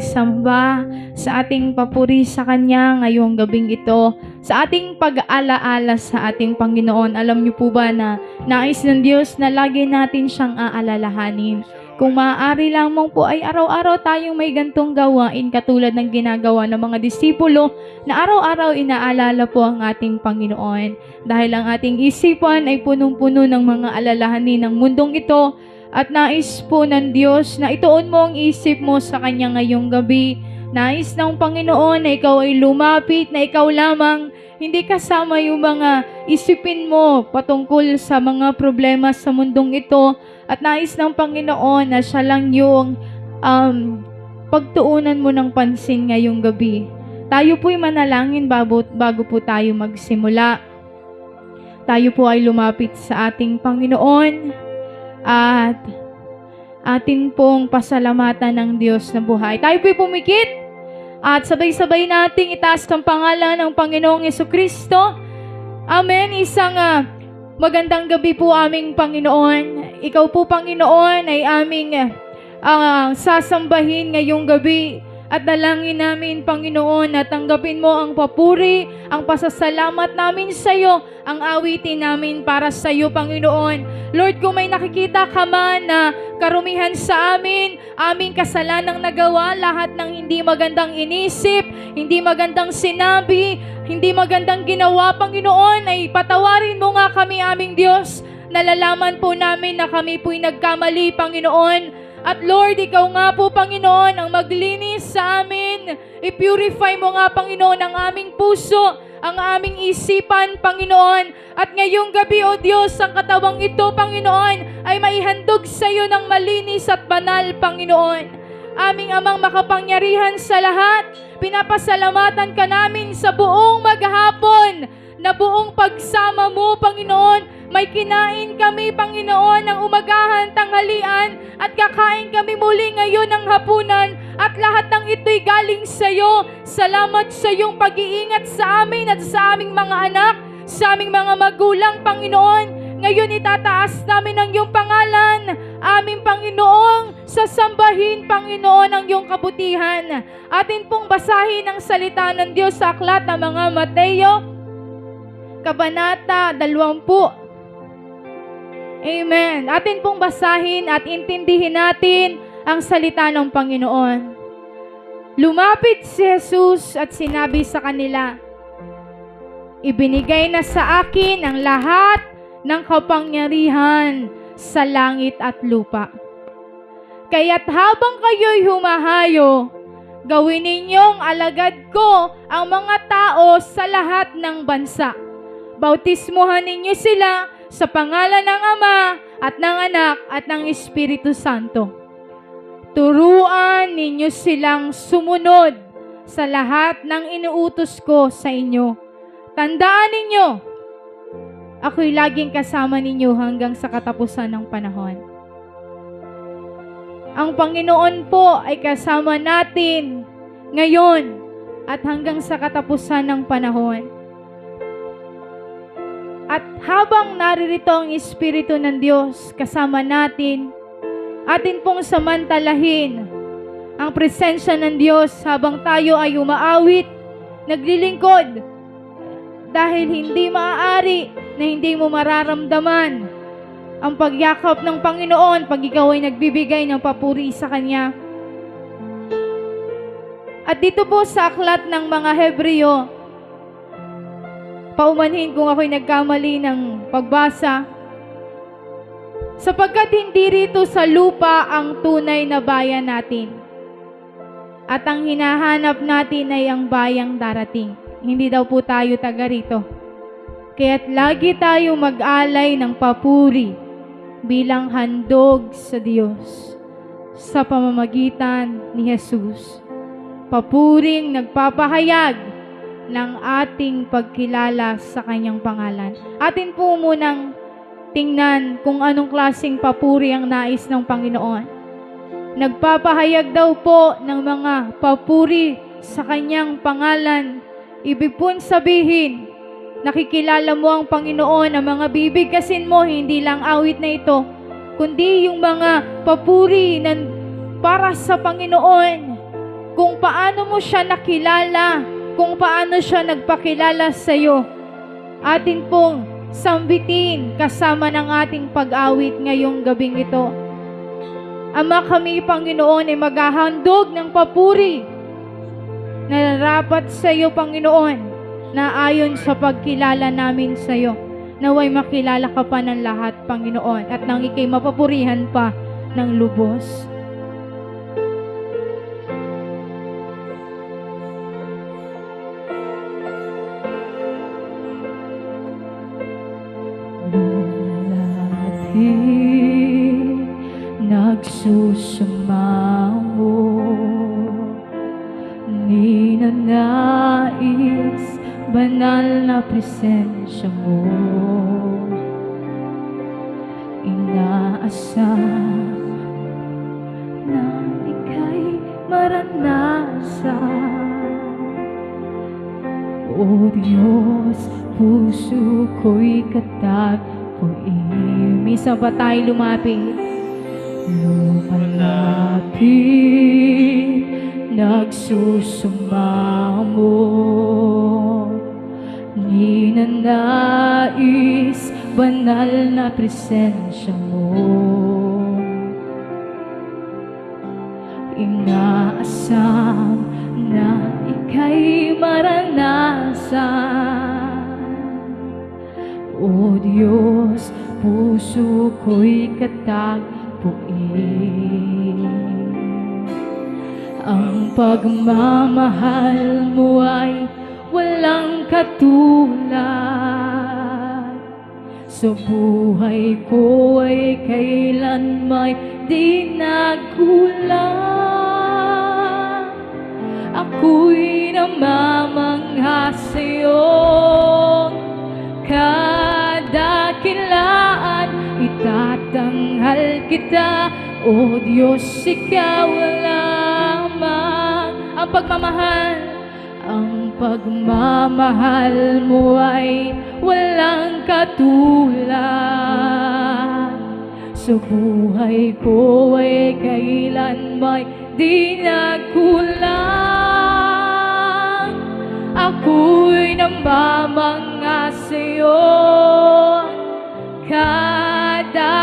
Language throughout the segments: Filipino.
Samba sa ating papuri sa Kanya ngayong gabing ito, sa ating pag-aalaala sa ating Panginoon. Alam niyo po ba na nais ng Diyos na lagi natin siyang aalalahanin? Kung maaari lamang po ay araw-araw tayong may gantong gawain katulad ng ginagawa ng mga disipulo na araw-araw inaalala po ang ating Panginoon. Dahil ang ating isipan ay punong-puno ng mga alalahanin ng mundong ito, at nais po ng Diyos na ituon mo ang isip mo sa Kanya ngayong gabi. Nais ng Panginoon na ikaw ay lumapit, na ikaw lamang, hindi kasama yung mga isipin mo patungkol sa mga problema sa mundong ito. At nais ng Panginoon na siya lang yung pagtuunan mo ng pansin ngayong gabi. Tayo po'y manalangin bago po tayo magsimula. Tayo po ay lumapit sa ating Panginoon at atin pong pasalamatan ng Diyos na buhay. Tayo po'y pumikit at sabay-sabay nating itaas ang pangalan ng Panginoong Jesucristo. Amen. Isang magandang gabi po aming Panginoon. Ikaw po, Panginoon, ay aming sasambahin ngayong gabi. At dalangin namin, Panginoon, na tanggapin mo ang papuri, ang pasasalamat namin sa iyo, ang awitin namin para sa iyo, Panginoon. Lord, kung may nakikita ka man na karumihan sa amin, aming kasalanang nagawa, lahat ng hindi magandang inisip, hindi magandang sinabi, hindi magandang ginawa, Panginoon, ay patawarin mo nga kami, aming Diyos. Nalalaman po namin na kami po'y nagkamali, Panginoon. At Lord, ikaw nga po, Panginoon, ang maglinis sa amin. I-purify mo nga, Panginoon, ang aming puso, ang aming isipan, Panginoon. At ngayong gabi, O Diyos, ang katawang ito, Panginoon, ay maihandog sa iyo ng malinis at banal, Panginoon. Aming Amang makapangyarihan sa lahat, pinapasalamatan ka namin sa buong maghapon, na buong pagsama mo, Panginoon. May kinain kami, Panginoon, ng umagahan, tanghalian, at kakain kami muli ngayon ng hapunan, at lahat ng ito'y galing sa iyo. Salamat sa iyong pag-iingat sa amin at sa aming mga anak, sa aming mga magulang, Panginoon. Ngayon itataas namin ang iyong pangalan, aming Panginoong sasambahin, Panginoon, ang iyong kabutihan. Atin pong basahin ang salita ng Diyos sa aklat ng mga Mateo, Kabanata 20. Amen. Atin pong basahin at intindihin natin ang salita ng Panginoon. Lumapit si Jesus at sinabi sa kanila, ibinigay na sa akin ang lahat ng kapangyarihan sa langit at lupa. Kaya't habang kayo'y humahayo, gawin ninyong alagad ko ang mga tao sa lahat ng bansa. Bautismuhan ninyo sila sa pangalan ng Ama at ng Anak at ng Espiritu Santo. Turuan ninyo silang sumunod sa lahat ng inuutos ko sa inyo. Tandaan ninyo, ako'y laging kasama ninyo hanggang sa katapusan ng panahon. Ang Panginoon po ay kasama natin ngayon at hanggang sa katapusan ng panahon. At habang naririto ang Espiritu ng Diyos kasama natin, atin pong samantalahin ang presensya ng Diyos habang tayo ay umaawit, naglilingkod, dahil hindi maaari na hindi mo mararamdaman ang pagyakap ng Panginoon pag ikaw ay nagbibigay ng papuri sa Kanya. At dito po sa aklat ng mga Hebreo, paumanhin kung ako'y nagkamali ng pagbasa, sapagkat hindi rito sa lupa ang tunay na bayan natin, at ang hinahanap natin ay ang bayang darating. Hindi daw po tayo taga rito. Kaya't lagi tayo mag-alay ng papuri bilang handog sa Diyos sa pamamagitan ni Jesus. Papuring nagpapahayag ng ating pagkilala sa Kanyang pangalan. Atin po munang tingnan kung anong klaseng papuri ang nais ng Panginoon. Nagpapahayag daw po ng mga papuri sa Kanyang pangalan. Ibig pong sabihin, nakikilala mo ang Panginoon, ang mga bibigkasin mo, hindi lang awit na ito, kundi yung mga papuri na para sa Panginoon. paano mo siya nakilala, kung paano siya nagpakilala sa iyo. Atin pong sambitin kasama ng ating pag-awit ngayong gabing ito. Ama, kami Panginoon ay maghahandog ng papuri na nararapat sa iyo, Panginoon, na ayon sa pagkilala namin sa iyo. Naway makilala ka pa ng lahat, Panginoon, at nang ikay mapapurihan pa ng lubos. Lumapit, nagsusumamo, ninanais, banal na presensya mo. Inaasam na ika'y maranasan. O Diyos, puso ko'y katagpuin. Minsan pa tayo lumapit. Lumalapit, nagsusumamo, ninanais, banal na presensya mo. Inaasam na ika'y maranasan. O Diyos, puso ko'y katagpuin. Ang pagmamahal mo ay walang katulad. Sa buhay ko ay kailanmay di nagkulang. Ako'y namamangha sa'yo, kadakilaan, itatanghal kita. O Diyos, ikaw lamang. Ang pagmamahal mo ay walang katulad. Sa buhay ko ay kailanmay di nagkulang. Ako'y namamangha sa'yo, kadakilaan,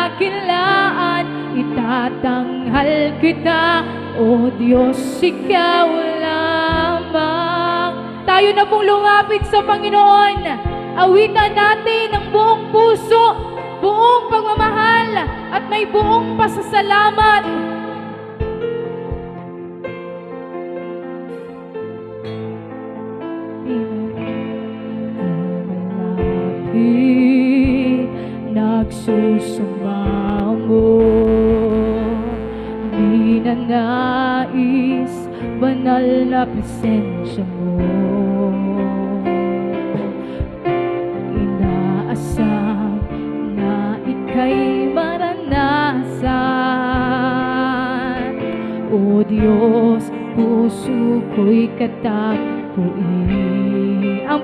itatanghal kita. O Diyos, ikaw lamang. Tayo na pong lumapit sa Panginoon. Awitan natin ng buong puso, buong pagmamahal, at may buong pasasalamat. Lumalapit, nagsusumamo, ninanais, banal na presensya mo. Inaasam na ika'y maranasan. O Diyos, puso ko'y katagpuin. Ang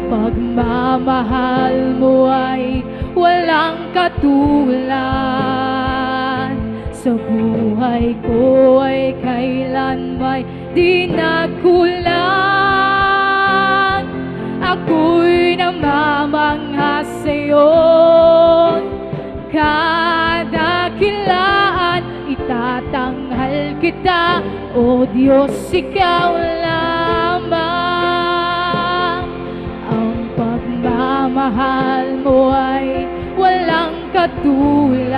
pagmamahal mo ay walang katulad. Sa buhay ko ay kailanmay di nagkulang. Ako'y namamangha sa'yo, kadakilaan, itatanghal kita. O Diyos, ikaw lamang. Ang pagmamahal mo ay walang katulad.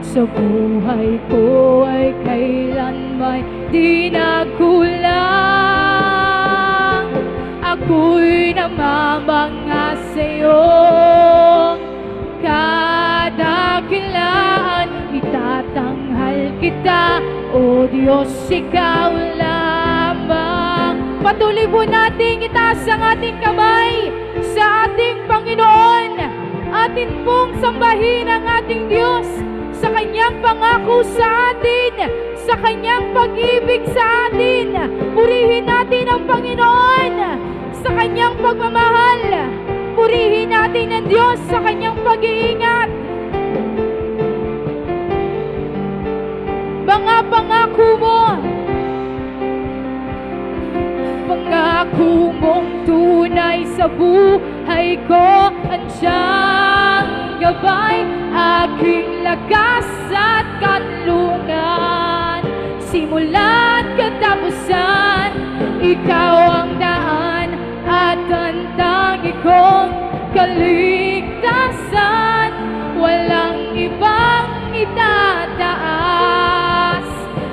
Sa buhay ko ay kailanmay di nagkulang. Ako'y namamangha sa'yo, kadakilaan, itatanghal kita. O Diyos, ikaw lamang. Patuloy po nating itaas ang ating kamay sa ating Panginoon. Atin pong sambahin ang ating Diyos sa Kanyang pangako sa atin, sa Kanyang pag-ibig sa atin. Purihin natin ang Panginoon sa Kanyang pagmamahal. Purihin natin ang Diyos sa Kanyang pag-iingat. Mga mga pangako mo. Pangako mong tunay sa buhay ko, ansyang gabay, aking lakas at kanlungan. Simula't katapusan, ikaw ang daan at ang tangi kong kaligtasan. Walang ibang itataas,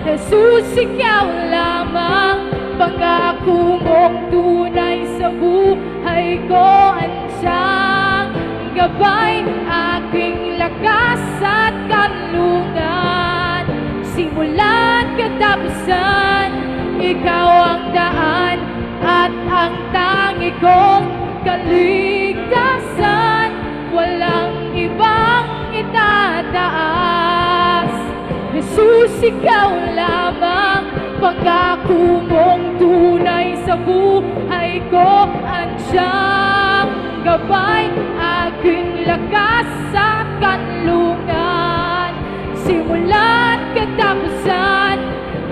Jesus, ikaw lamang. Pangako mong tunay sa buhay ko, ansyang gabay, aking lakas at kanlungan. Simula't katapusan, ikaw ang daan at ang tangi kong kaligtasan. Walang ibang itataas, Jesus, ikaw lamang. Pangako mong tunay sa buhay ko, ansyang gabay, aking lakas at kanlungan. Simula't katapusan,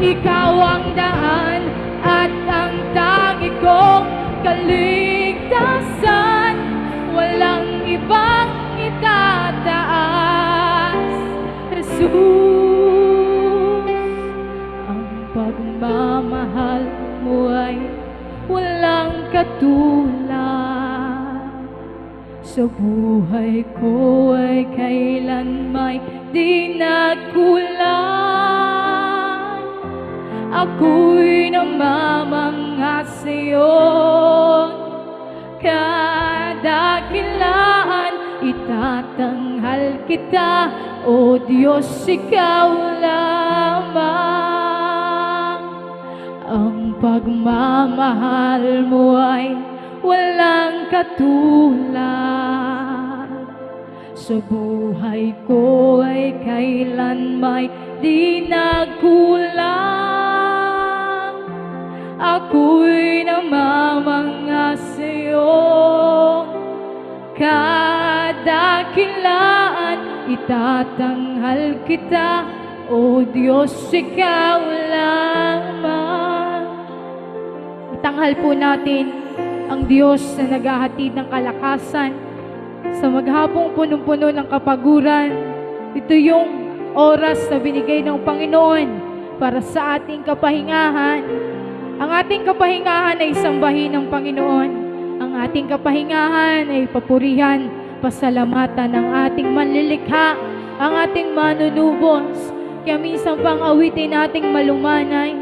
ikaw ang daan at ang tangi kong kaligtasan. Walang ibang itataas, Jesus. Pagmamahal mo ay walang katulad, sa buhay ko ay kailanmay di nagkulang. Ako'y namamangha sa'yo, kadakilaan, itatanghal kita, O Diyos, ikaw lamang. Ang pagmamahal mo ay walang katulad, sa buhay ko ay kailanmay di nagkulang. Ako'y namamangha sa'yo, kadakilaan, itatanghal kita, O Diyos, ikaw lamang. Itanghal po natin ang Diyos na naghahatid ng kalakasan sa maghapong punong-puno ng kapaguran. Ito yung oras na binigay ng Panginoon para sa ating kapahingahan. Ang ating kapahingahan ay sambahin ng Panginoon. Ang ating kapahingahan ay papurihan, pasalamatan ng ating manlilikha, ang ating manunubos. Kaya minsan pang awitin nating malumanay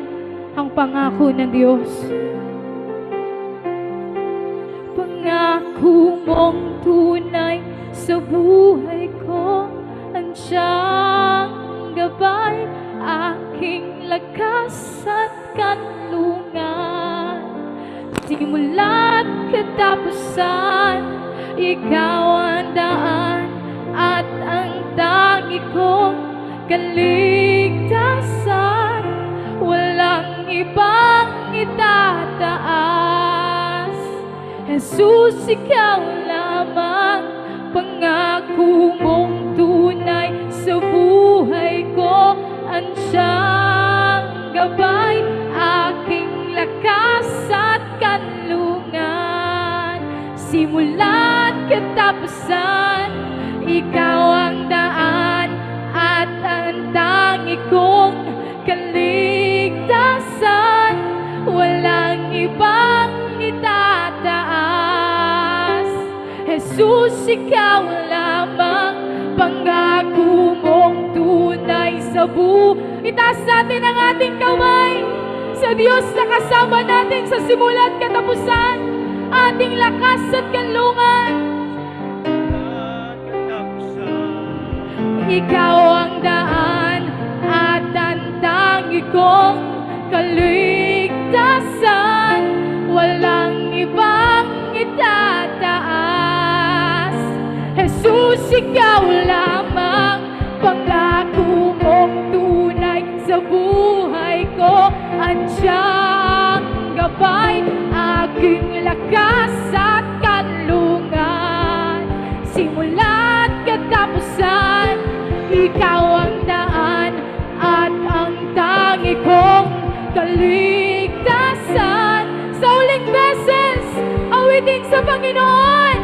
ang pangako ng Diyos. Pangako mong tunay sa buhay ko, ansyang gabay, aking lakas at kanlungan. Simula't katapusan, ikaw ang daan at ang tangi kong kaligtasan. Walang ibang itataas, Jesus, ikaw lamang. Pangako mong tunay sa buhay ko, ansyang gabay, aking lakas at kanlungan. Simula't katapusan, ikaw ang daan at ang tangi kong kaligtasan. Walang ibang itataas, Jesus, ikaw lamang. Pangako mong tunay sa buhay. Itaas natin ang ating kamay sa Diyos na kasama natin sa simula at katapusan, ating lakas at kanlungan. Ikaw ang daan at ang tangi kong kaligtasan. Walang ibang itataas, Jesus, ikaw lamang. Pangako mong tunay sa buhay ko, ansyang gabay, aking lakas at kanlungan. Simula't katapusan, ikaw ang daan at ang kaligtasan. Sa uling beses, awitin sa Panginoon.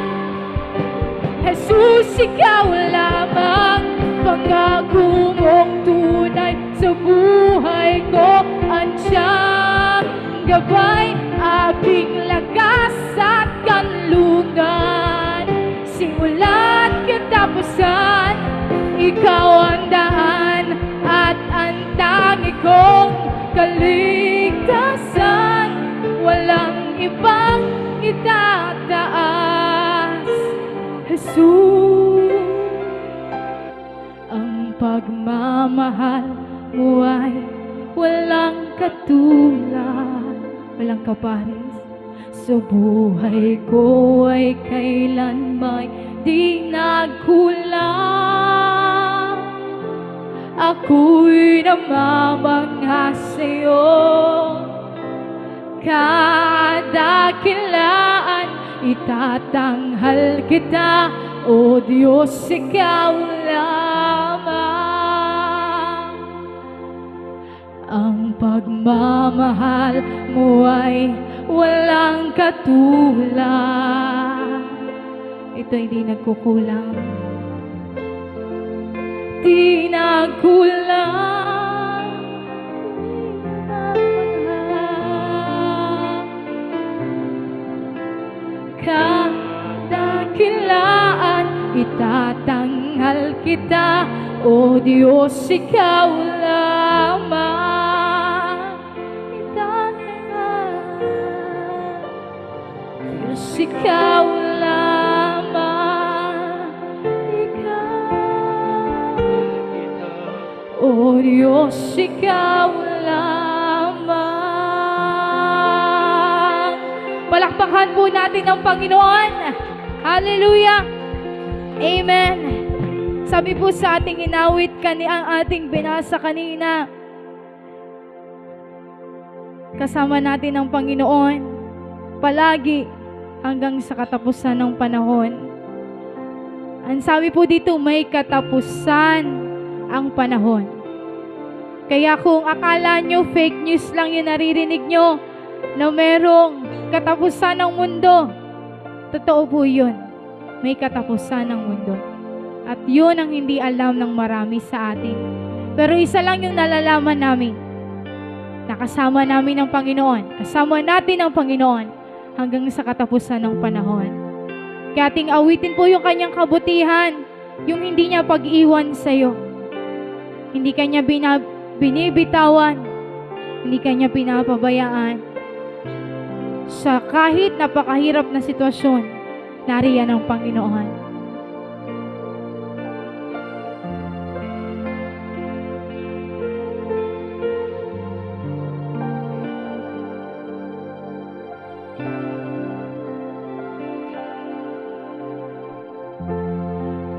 Jesus, ikaw lamang, pangako mong tunay sa buhay ko. Ansyang gabay, aking lakas at kanlungan. Simula't katapusan, ikaw ang daan at ang tangi kong kaligtasan. Walang ibang itataas. Jesus, ang pagmamahal mo ay walang katulad, walang kapares. Sa buhay ko ay kailanman di nagkulang. Ako'y namamangha sa'yo, kadakilaan itatanghal kita, O Diyos, ikaw lamang. Ang pagmamahal mo ay walang katulad. Ito hindi nagkukulang, di nagkulang. Kadakilaan itatanghal kita, O Diyos, ikaw lamang. Itatanghal, Diyos, ikaw lamang. Ikaw, O Diyos, ikaw lamang. Palakpakan po natin ang Panginoon. Hallelujah. Amen. Sabi po sa ating inawit ang ating binasa kanina, kasama natin ang Panginoon palagi hanggang sa katapusan ng panahon. Ang sabi po dito, may katapusan ang panahon. Kaya kung akala nyo fake news lang yung naririnig nyo, na merong katapusan ng mundo, totoo po yun. May katapusan ng mundo. At yun ang hindi alam ng marami sa atin. Pero isa lang yung nalalaman namin. Nakasama namin ang Panginoon. Kasama natin ang Panginoon hanggang sa katapusan ng panahon. Kaya ating awitin po yung kanyang kabutihan, yung hindi niya pag-iwan sa'yo. Hindi kanya binibitawan, hindi kanya pinapabayaan. Sa kahit napakahirap na sitwasyon, nariyan ang Panginoon.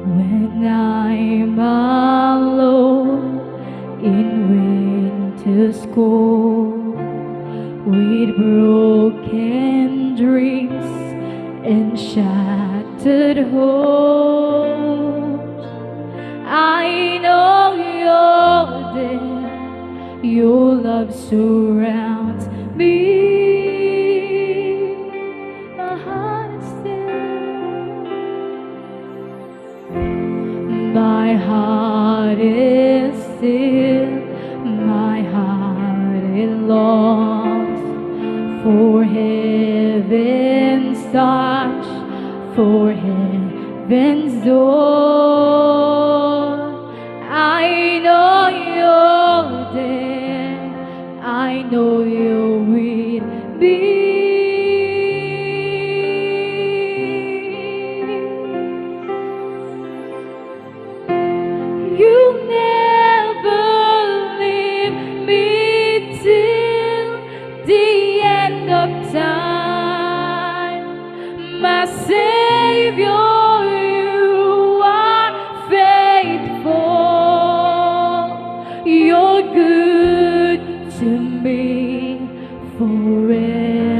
When I'm alone in winter's cold, with broken dreams and shattered hopes, I know you're there. Your love surrounds me. My heart is still. My heart is still. My heart is lost for heaven's touch, for heaven's door. I know you're there. I know you're with me. You never leave me till the end of time. My Savior, you are faithful. You're good to me forever.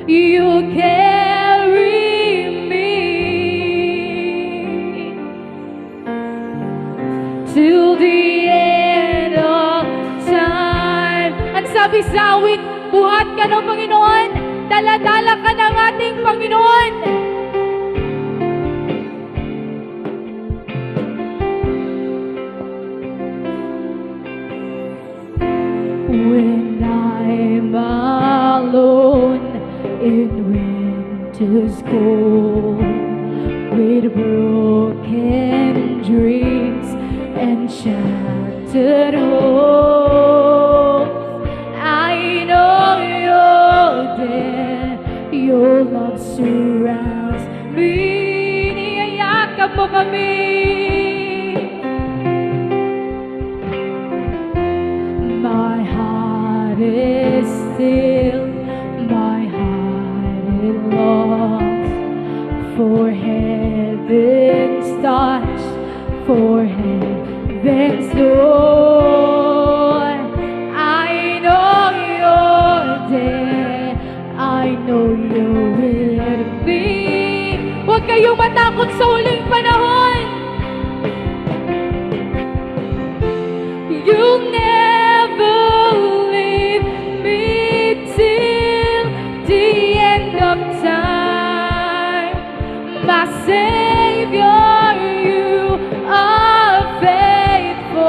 You carry me till the end of time. Ang sabi sa awit, buhat ka ng Panginoon, dala-dala ka ng ating Panginoon. When I'm alone in winter's cold, with broken dreams and shattered hopes, I know you're there. Your love surrounds me. Niyayakap mo kami. My heart is still, my heart it longs for heaven's touch, for heaven's door. I know you're there, I know you're with me. Huwag kayong matakot sa huling panahon. You'll never leave me till the end of time. My Savior, you are faithful.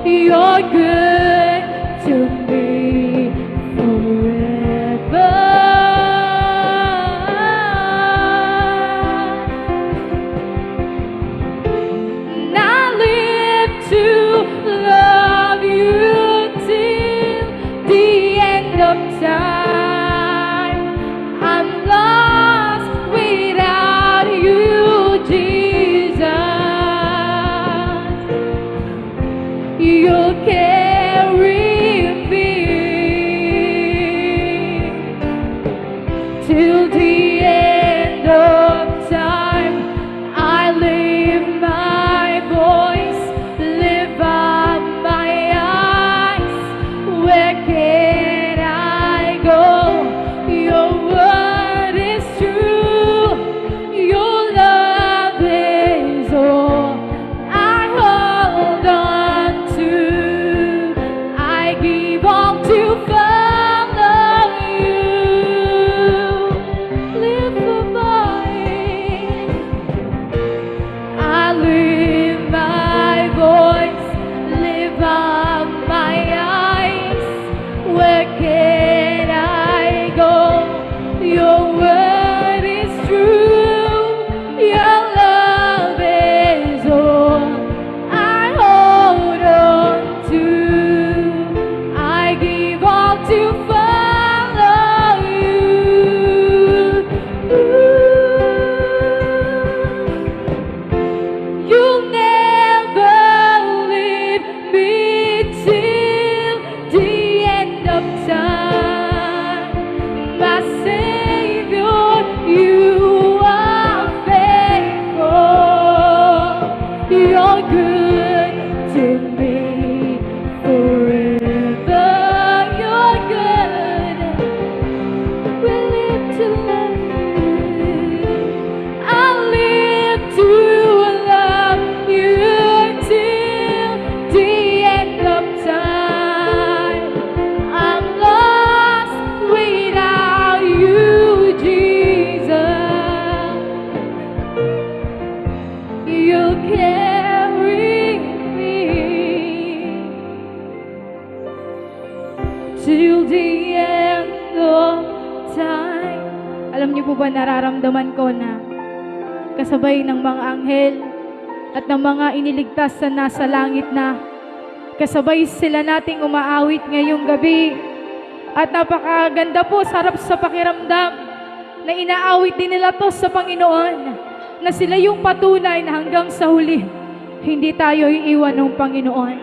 You're good to me forever. And I live to love you till the end of time. I'm lost without you, Jesus. You'll carry me till the end of time. I lift my voice, lift up my eyes. Where can I go? Your word is true. Your love is all I hold on to. I give all to follow you. Live for mine. I lift my voice, lift up my eyes. Where can I go? Your word is true. Your love is all I hold on to. I give all to follow you. You'll never leave me till the end of time. My Savior, you are faithful. You're good to me forever. You're good. We live to love you. I live to love you till the end of time. I'm lost without you, Jesus. You carry me till the end of time. Alam niyo po ba, nararamdaman ko na kasabay ng mga anghel at ng mga iniligtas na nasa langit na kasabay sila nating umaawit ngayong gabi. At napakaganda po, sarap sa pakiramdam na inaawit din nila to sa Panginoon, na sila yung patunay na hanggang sa huli hindi tayo iiwan ng Panginoon.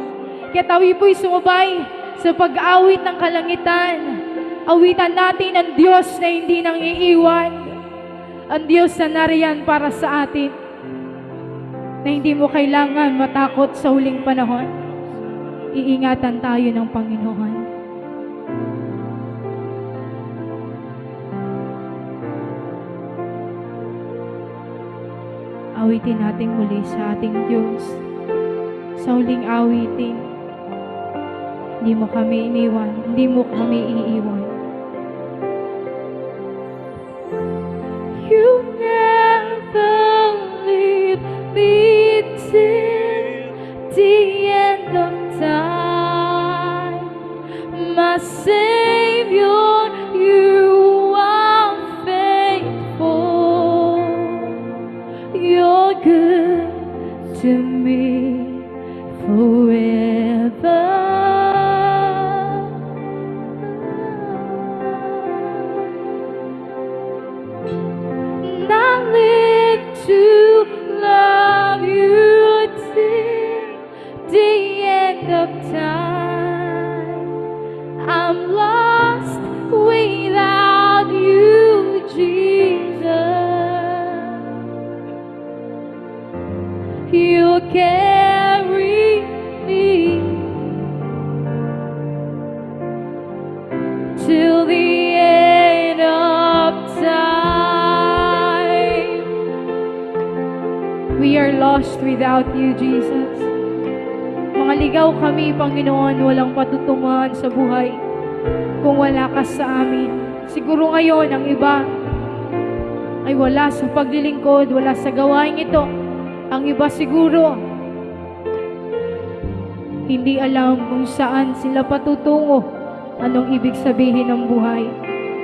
Kaya tayo po'y sumabay sa pag-awit ng kalangitan. Awitan natin ang Diyos na hindi nang iiwan, ang Diyos na nariyan para sa atin, na hindi mo kailangan matakot sa huling panahon. Iingatan tayo ng Panginoon. awitin natin muli sa ating Diyos. Sa huling awitin, hindi mo kami iniwan, hindi mo kami iiwan. You never leave me till the end of time. My Savior, you are faithful. You're good to me forever. And I live to love you till the end of time. I'm lost without you, Jesus. You carry me till the end of time. We are lost without you, Jesus. Mga ligaw kami, Panginoon, walang patutunguhan sa buhay kung wala ka sa amin. Siguro ngayon, ang iba ay wala sa paglilingkod, wala sa gawain ito. Ang iba siguro, hindi alam kung saan sila patutungo, anong ibig sabihin ng buhay.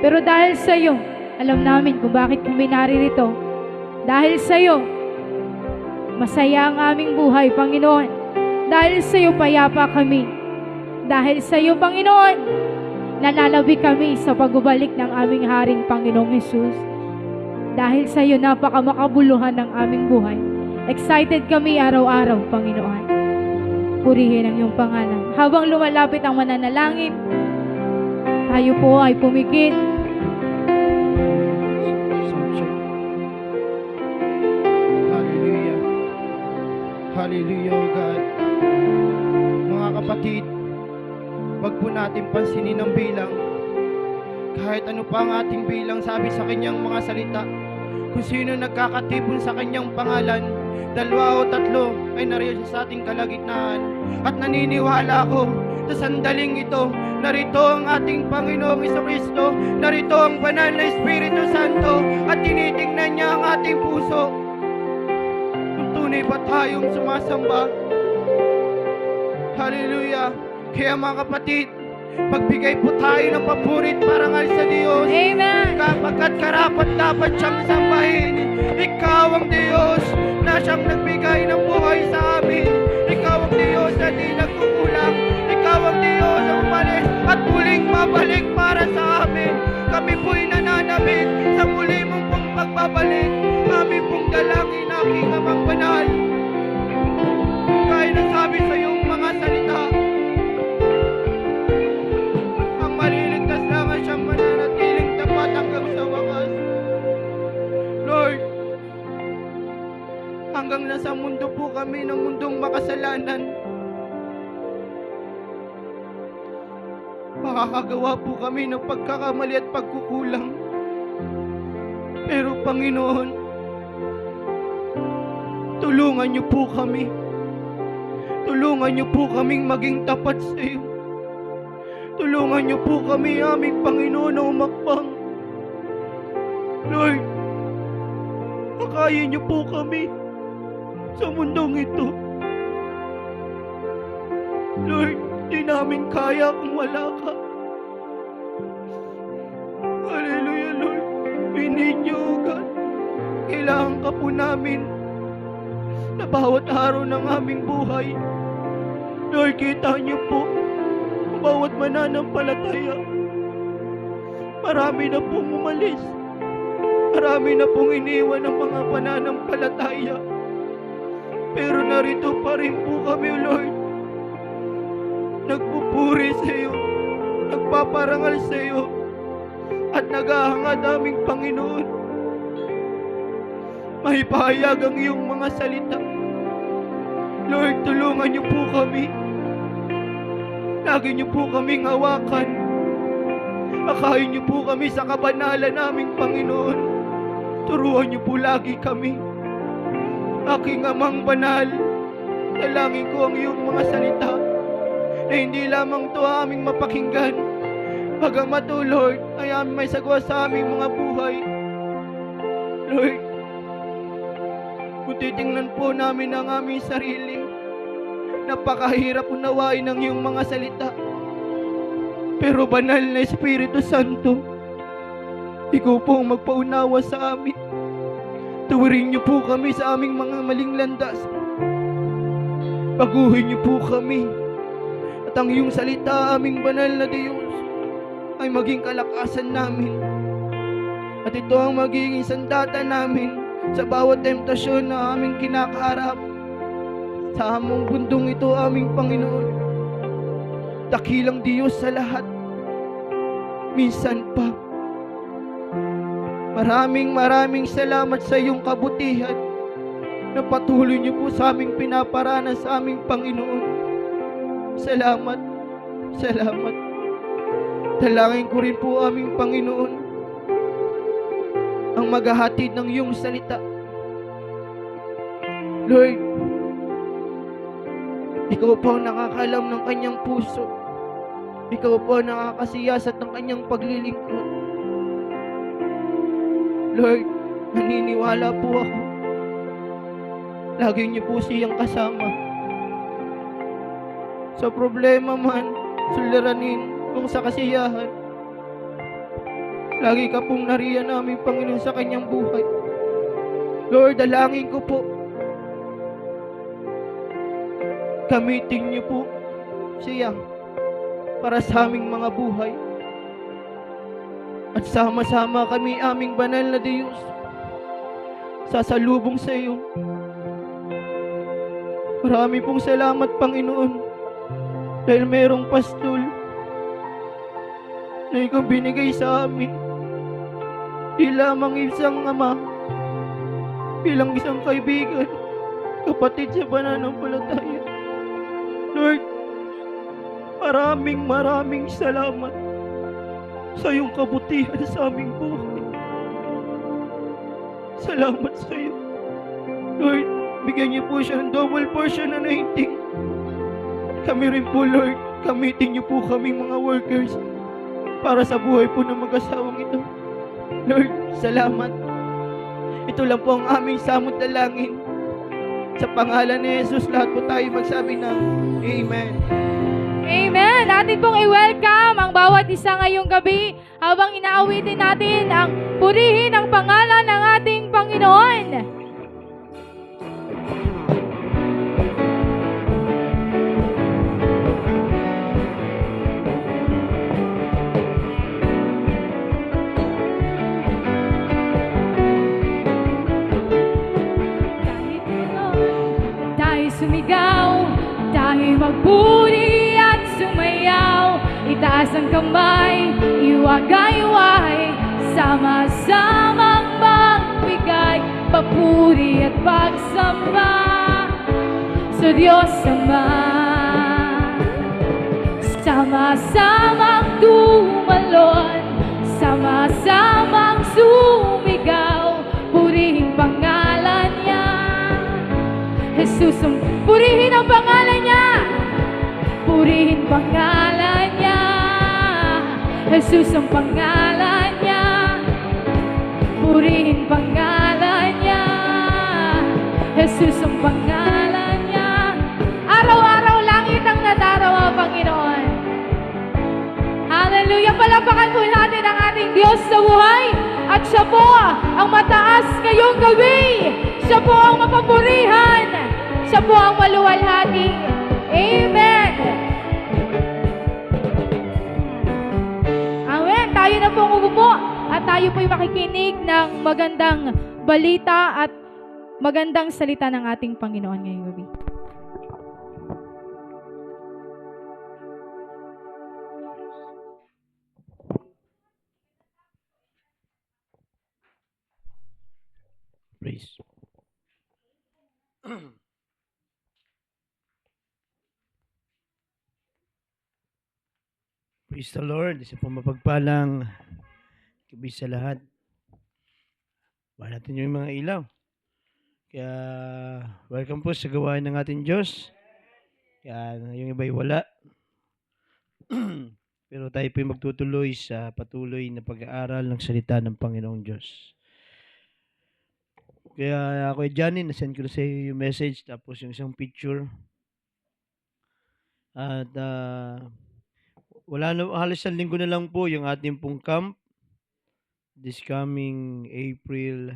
Pero dahil sa iyo, alam namin kung bakit kami naririto. Dahil sa iyo, masaya ang aming buhay, Panginoon. Dahil sa iyo, payapa kami. Dahil sa iyo, Panginoon, nanalabi kami sa pagbabalik ng aming Haring Panginoong Hesus. Dahil sa iyo, napakamakabuluhan ng aming buhay. Excited kami araw-araw, Panginoon. Purihin ang iyong pangalan. Habang lumalapit ang mananalangin, tayo po ay pumikit. Hallelujah. Hallelujah, O God. Mga kapatid, wag po natin pansinin ang bilang. Kahit ano pa ang ating bilang, sabi sa kanyang mga salita, kung sino nagkakatipon sa kanyang pangalan, 2 o 3 ay nariyan siya sa ating kalagitnaan. At naniniwala ako sa sandaling ito, narito ang ating Panginoong Jesucristo, narito ang banal na Espiritu Santo, at tinitingnan niya ang ating puso. Kung tunay ba tayong sumasamba? Hallelujah! Kaya mga kapatid, magbigay po tayo ng papurit parangal sa Diyos. Amen. Kapagkat karapat dapat siyang sambahin. Ikaw ang Diyos na siyang nagbigay ng buhay sa amin. Ikaw ang Diyos na di nagkukulang. Ikaw ang Diyos na umalis at muling mabalik para sa amin. Kami po'y nananabik sa muli mong pong pagbabalik. Kami pong dalangin aking Amang banal. Kaya nasabi sa iyong mga salita, ang maliligtas lang ay siyang mananatiling tapat hanggang sa wakas. Lord, hanggang nasa mundo po kami ng mundong makasalanan, makakagawa po kami ng pagkakamali at pagkukulang. Pero Panginoon, tulungan niyo po kami. Tulungan niyo po kaming maging tapat sa iyo. Tulungan niyo po kami, aming Panginoon, na umakbang. Lord, pakayin niyo po kami sa mundong ito. Lord, di namin kaya kung wala ka. Hallelujah, Lord. We need you, O God. Kailangan ka po namin na bawat araw ng aming buhay. Lord, kita niyo po ang bawat mananampalataya. Marami na pong umalis. Marami na pong iniwan ng mga pananampalataya. Pero narito pa rin po kami, Lord. Nagpupuri sa iyo, nagpaparangal sa iyo, at naghahangad aming Panginoon. Maipahayag ang iyong mga salita. Lord, tulungan niyo po kami. Lagi niyo po kaming hawakan. Akayin niyo po kami sa kabanalan naming Panginoon. Turuan niyo po lagi kami. Aking Amang banal, dalangin ko ang iyong mga salita na hindi lamang ito aming mapakinggan, bagamat o Lord ay aming may sagwa sa aming mga buhay. Lord, kung titingnan po namin ang aming sarili, napakahirap unawain ang iyong mga salita. Pero banal na Espiritu Santo, ikaw po ang magpaunawa sa amin. Tuwirin niyo po kami sa aming mga maling landas. Baguhin niyo po kami. At ang iyong salita, aming banal na Diyos, ay maging kalakasan namin. At ito ang magiging sandata namin sa bawat temptasyon na aming kinakaharap. Sa among bundong ito, aming Panginoon, dakilang Diyos sa lahat. Minsan pa, maraming salamat sa iyong kabutihan na patuloy niyo po sa aming pinaparanas sa aming Panginoon. Salamat. Dalangin ko rin po aming Panginoon ang maghahatid ng iyong salita. Lord, ikaw po ang nakakalam ng kanyang puso. Ikaw po ang nakakasiyasat ng kanyang paglilingkod. Lord, naniniwala po ako. Lagi niyo po siyang kasama. Sa problema man, suliranin, kung sa kasiyahan, lagi ka pong nariyan namin, Panginoon, sa kanyang buhay. Lord, dalangin ko po, gamitin niyo po siya para sa aming mga buhay. At sama-sama kami, aming banal na Diyos, sasalubong sa iyo. Marami pong salamat, Panginoon, dahil mayroong pastol na ikaw binigay sa amin. Di lamang isang ama, bilang isang kaibigan, kapatid sa pananampalataya. Lord, maraming salamat sa iyong kabutihan sa aming buhay. Salamat sa iyo. Lord, bigyan niyo po siya ng double portion na anointing. Kami rin po, Lord, gamitin niyo po kaming mga workers para sa buhay po ng mag-asawang ito. Lord, salamat. Ito lang po ang aming samot dalangin. Sa pangalan ni Jesus, lahat po tayo magsabi ng Amen. Amen! Natin pong i-welcome ang bawat isa ngayong gabi habang inaawitin natin ang purihin ang pangalan ng ating Panginoon. Tayo sumigaw, tayo magpuri at sumayaw, itaas ang kamay, iwagay-way, sama-samang magbigay, papuri at pagsamba sa Diyos Ama. Sama-samang tumalon, sama-samang sumigaw, purihin pangalan niya. Jesus, purihin ang pangalan niya. Purihin pangalan niya. Jesus ang pangalan niya. Purihin pangalan niya. Jesus ang pangalan niya. Araw-araw langit ang nadaraw, Panginoon. Hallelujah! Palapakan po natin ang ating Diyos sa buhay. At siya po ang mataas ngayong gabi. Siya po ang mapapurihan. Siya po ang maluwalhati. Amen. Amen. Tayo na pong umupo at tayo po'y makikinig ng magandang balita at magandang salita ng ating Panginoon ngayong gabi. Praise. Praise the Lord. Isa pong mapagpalang gabi sa lahat. Bahan natin yung mga ilaw. Kaya welcome po sa gawain ng ating Diyos. Yan, yung iba'y wala. Pero tayo po'y magtutuloy sa patuloy na pag-aaral ng salita ng Panginoong Diyos. Kaya ako Johnny, nasend ko na sa iyo yung message tapos yung isang picture. At wala na, halos isang linggo na lang po yung ating pong camp this coming April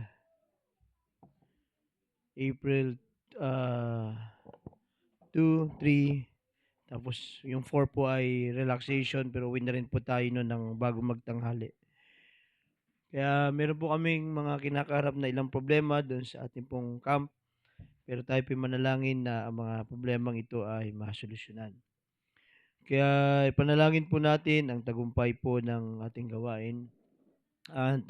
2, 3, tapos yung 4 po ay relaxation pero uwi na rin po tayo noon ng bago magtanghali. Kaya meron po kaming mga kinakaharap na ilang problema doon sa ating pong camp. Pero tayo po manalangin na ang mga problemang ito ay masolusyonan. Kaya ipanalangin po natin ang tagumpay po ng ating gawain. At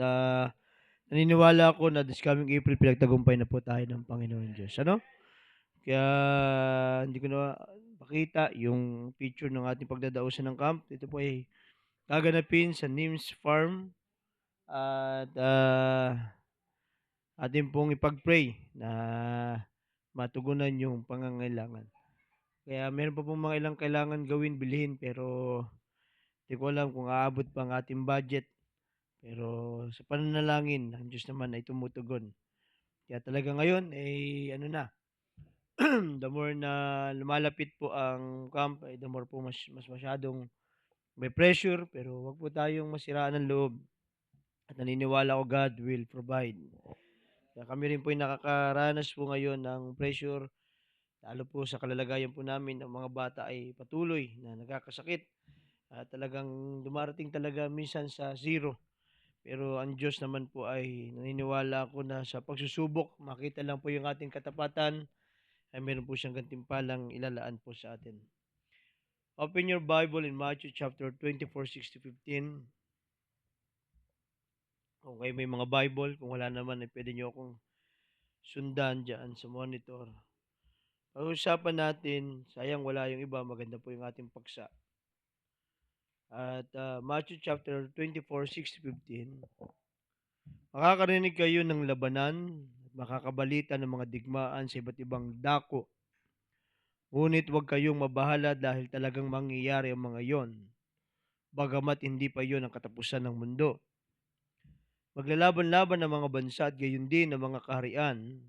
naniniwala ako na this coming April, pinagtagumpay na po tayo ng Panginoon Diyos. Ano? Kaya hindi ko na pakita yung picture ng ating pagdadausan ng camp. Ito po ay gaganapin sa Nims Farm. At atin pong ipag-pray na matugunan yung pangangailangan. Kaya meron pa pong mga ilang kailangan gawin, bilhin, pero hindi ko alam kung aabot pa ang ating budget. Pero sa pananalangin, ang Diyos naman ay tumutugon. Kaya talaga ngayon, ano na, the more na lumalapit po ang camp, the more po mas masyadong may pressure, pero wag po tayong masiraan ng loob. At naniniwala ko God will provide. Kaya kami rin po ay nakakaranas po ngayon ng pressure, lalo po sa kalalagayan po namin ng mga bata ay patuloy na nagkakasakit. At talagang dumarating talaga minsan sa zero. Pero ang Diyos naman po ay naniniwala ako na sa pagsusubok, makita lang po yung ating katapatan, ay meron po siyang gantimpalang ilalaan po sa atin. Open your Bible in Matthew chapter 24, 6-15. Kung kayo may mga Bible, kung wala naman, ay pwede nyo akong sundan dyan sa monitor. Pag-usapan natin, sayang wala yung iba, maganda po yung ating paksa. At Matthew chapter 24, 6-15. Makakarinig kayo ng labanan at makakabalita ng mga digmaan sa iba't ibang dako. Ngunit huwag kayong mabahala dahil talagang mangyayari ang mga iyon, bagamat hindi pa iyon ang katapusan ng mundo. Maglalaban-laban ng mga bansa at gayon din ng mga kaharian.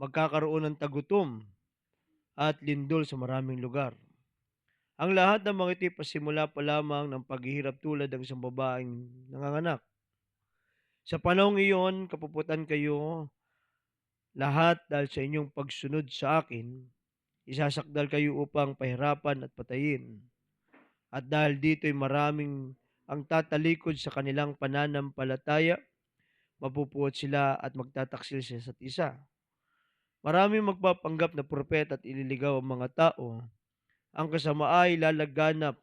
Magkakaroon ng tagutom at lindol sa maraming lugar. Ang lahat ng mga ito pasimula pa lamang ng paghihirap tulad ng isang babaeng nanganganak. Sa panahong iyon, kapuputan kayo lahat dahil sa inyong pagsunod sa akin, isasakdal kayo upang pahirapan at patayin. At dahil dito'y maraming ang tatalikod sa kanilang pananampalataya, mapupuot sila at magtataksil sa isa't isa. Maraming magpapanggap na propeta at ililigaw ang mga tao. Ang kasama ay lalaganap,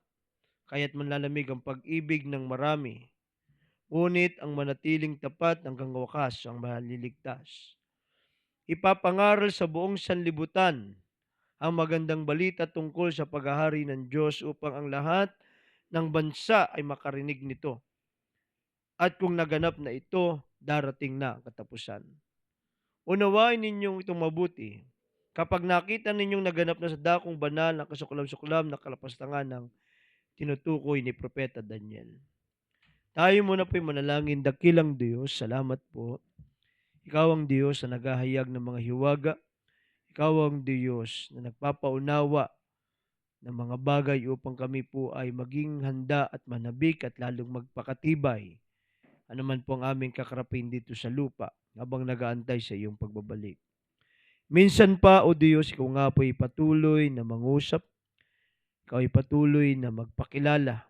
kaya't manlalamig ang pag-ibig ng marami. Ngunit ang manatiling tapat hanggang wakas ang maliligtas. Ipapangaral sa buong sanlibutan ang magandang balita tungkol sa paghahari ng Diyos upang ang lahat ng bansa ay makarinig nito. At kung naganap na ito, darating na ang katapusan. Unawain ninyong itong mabuti. Kapag nakita ninyong naganap na sa dakong banal na kasuklam-suklam na kalapastangan ng tinutukoy ni Propeta Daniel. Tayo muna po'y manalangin, dakilang Diyos, salamat po. Ikaw ang Diyos na naghahayag ng mga hiwaga. Ikaw ang Diyos na nagpapaunawa ng mga bagay upang kami po ay maging handa at manabik at lalong magpakatibay. Ano man po ang aming kakarapin dito sa lupa habang nagaantay sa iyong pagbabalik. Minsan pa, O Diyos, ikaw nga po ay patuloy na mangusap. Ikaw ay patuloy na magpakilala.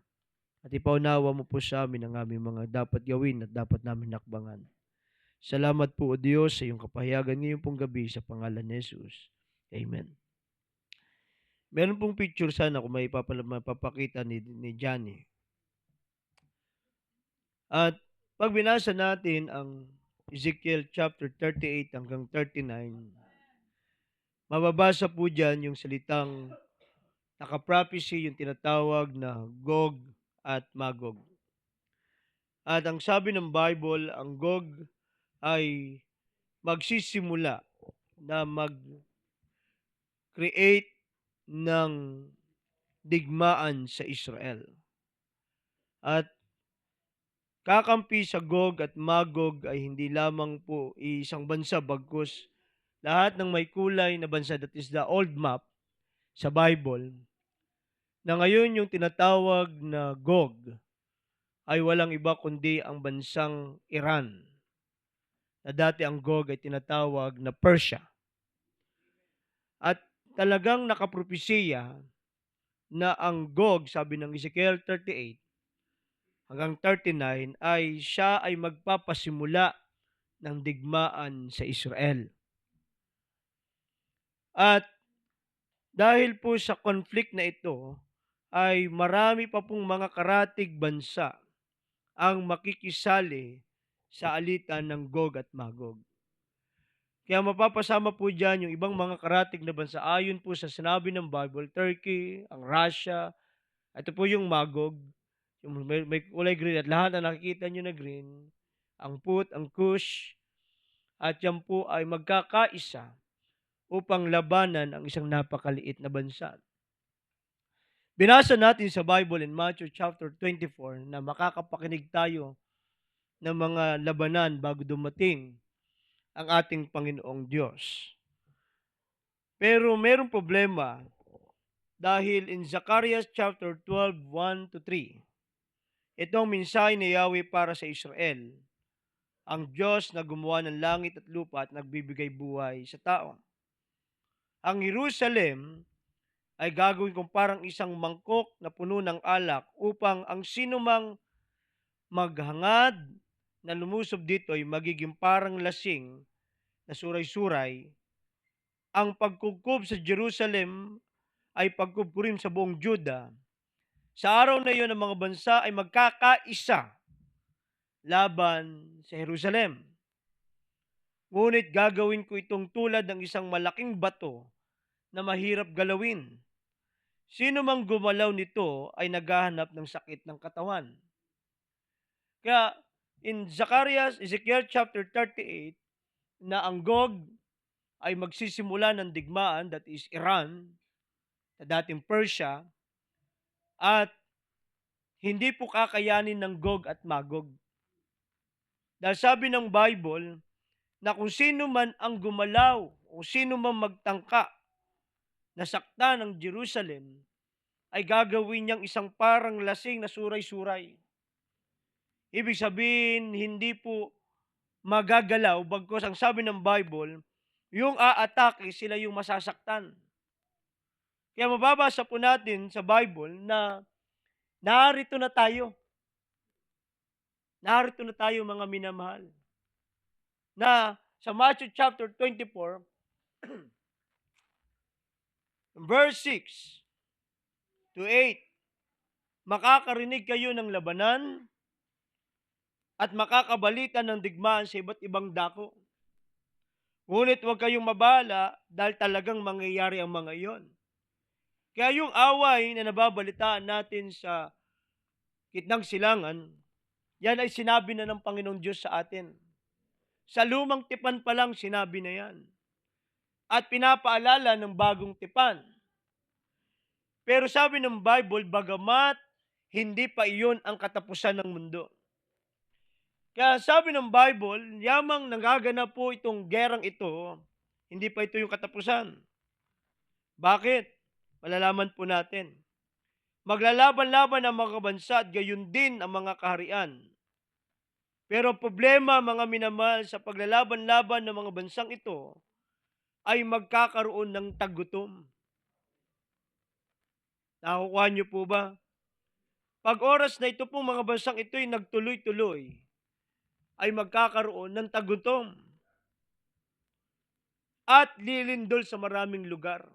At ipaunawa mo po sa amin ang aming mga dapat gawin at dapat namin nakbangan. Salamat po, O Diyos, sa iyong kapahayagan ngayong pong gabi sa pangalan ni Jesus. Amen. Meron pong picture sana kung may mapapakita ni Johnny. At pag binasa natin ang Ezekiel chapter 38 hanggang 39, mababasa po dyan yung salitang naka-prophecy, yung tinatawag na Gog at Magog. At ang sabi ng Bible, ang Gog ay magsisimula na mag-create ng digmaan sa Israel. At kakampi sa Gog at Magog ay hindi lamang po isang bansa bagkus lahat ng may kulay na bansa, that is the old map sa Bible, na ngayon yung tinatawag na Gog ay walang iba kundi ang bansang Iran, na dati ang Gog ay tinatawag na Persia. At talagang nakapropesiya na ang Gog, sabi ng Ezekiel 38 hanggang 39, ay siya ay magpapasimula ng digmaan sa Israel. At dahil po sa conflict na ito, ay marami pa pong mga karatig bansa ang makikisali sa alitan ng Gog at Magog. Kaya mapapasama po dyan yung ibang mga karatig na bansa ayon po sa sinabi ng Bible, Turkey, ang Russia, ito po yung Magog, yung may kulay green at lahat na nakikita nyo na green, ang Put, ang Kush, at yan po ay magkakaisa upang labanan ang isang napakaliit na bansa. Binasa natin sa Bible in Matthew chapter 24 na makakapakinig tayo ng mga labanan bago dumating ang ating Panginoong Diyos. Pero mayroong problema dahil in Zechariah chapter 12, 1-3, itong mensahe ni Yahweh para sa Israel, ang Diyos na gumawa ng langit at lupa at nagbibigay buhay sa tao. Ang Jerusalem ay gagawin kong parang isang mangkok na puno ng alak upang ang sinumang maghangad na lumusob dito ay magiging parang lasing na suray-suray. Ang pagkukob sa Jerusalem ay pagkukob rin sa buong Juda. Sa araw na iyon, ang mga bansa ay magkakaisa laban sa Jerusalem. Ngunit gagawin ko itong tulad ng isang malaking bato na mahirap galawin. Sino mang gumalaw nito ay naghahanap ng sakit ng katawan. Kaya in Ezekiel chapter 38, na ang Gog ay magsisimula ng digmaan, that is Iran, na dating Persia, at hindi po kakayanin ng Gog at Magog. Dahil sabi ng Bible, na kung sino man ang gumalaw, o sino man magtangka na sakta ng Jerusalem, ay gagawin niyang isang parang lasing na suray-suray. Ibig sabihin, hindi po magagalaw, bagkus ang sabi ng Bible, yung aatake, sila yung masasaktan. Kaya mababasa po natin sa Bible na narito na tayo. Narito na tayo mga minamahal. Na sa Matthew chapter 24, verse 6-8, makakarinig kayo ng labanan at makakabalita ng digmaan sa iba't ibang dako. Ngunit huwag kayong mabahala dahil talagang mangyayari ang mga iyon. Kaya yung away na nababalitaan natin sa gitnang silangan, yan ay sinabi na ng Panginoong Diyos sa atin. Sa lumang tipan pa lang sinabi na yan. At pinapaalala ng bagong tipan. Pero sabi ng Bible, bagamat hindi pa iyon ang katapusan ng mundo. Kaya sabi ng Bible, yamang nagaganap po itong gerang ito, hindi pa ito yung katapusan. Bakit? Malalaman po natin. Maglalaban-laban ang mga bansa at gayon din ang mga kaharian. Pero problema, mga minamahal, sa paglalaban-laban ng mga bansang ito, ay magkakaroon ng tagutom. Nakukuha niyo po ba? Pag oras na ito po mga bansang ito ay nagtuloy-tuloy, ay magkakaroon ng tagutom at lilindol sa maraming lugar.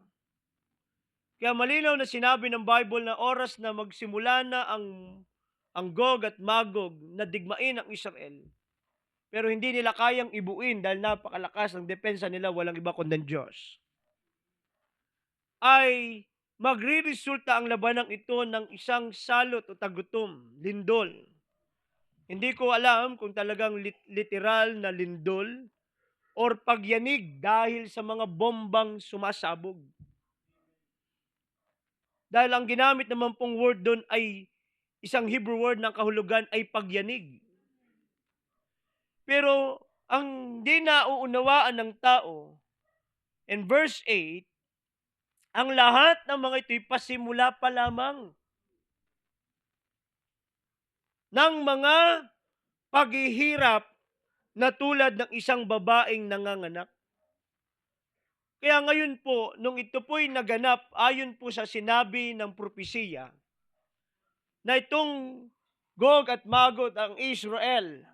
Kaya malinaw na sinabi ng Bible na oras na magsimula na ang Gog at Magog na digmain ang Israel. Pero hindi nila kayang ibuin dahil napakalakas ng depensa nila, walang iba kundi ang Diyos. Ay magre-resulta ang labanang ito ng isang salot o tagutom, lindol. Hindi ko alam kung talagang literal na lindol or pagyanig dahil sa mga bombang sumasabog. Dahil ang ginamit naman pong word doon ay isang Hebrew word ng kahulugan ay pagyanig. Pero ang di nauunawaan ng tao, in verse 8, ang lahat ng mga ito'y pasimula pa lamang ng mga paghihirap na tulad ng isang babaeng nanganganak. Kaya ngayon po, nung ito po'y naganap, ayon po sa sinabi ng propesiya, na itong Gog at Magog ang Israel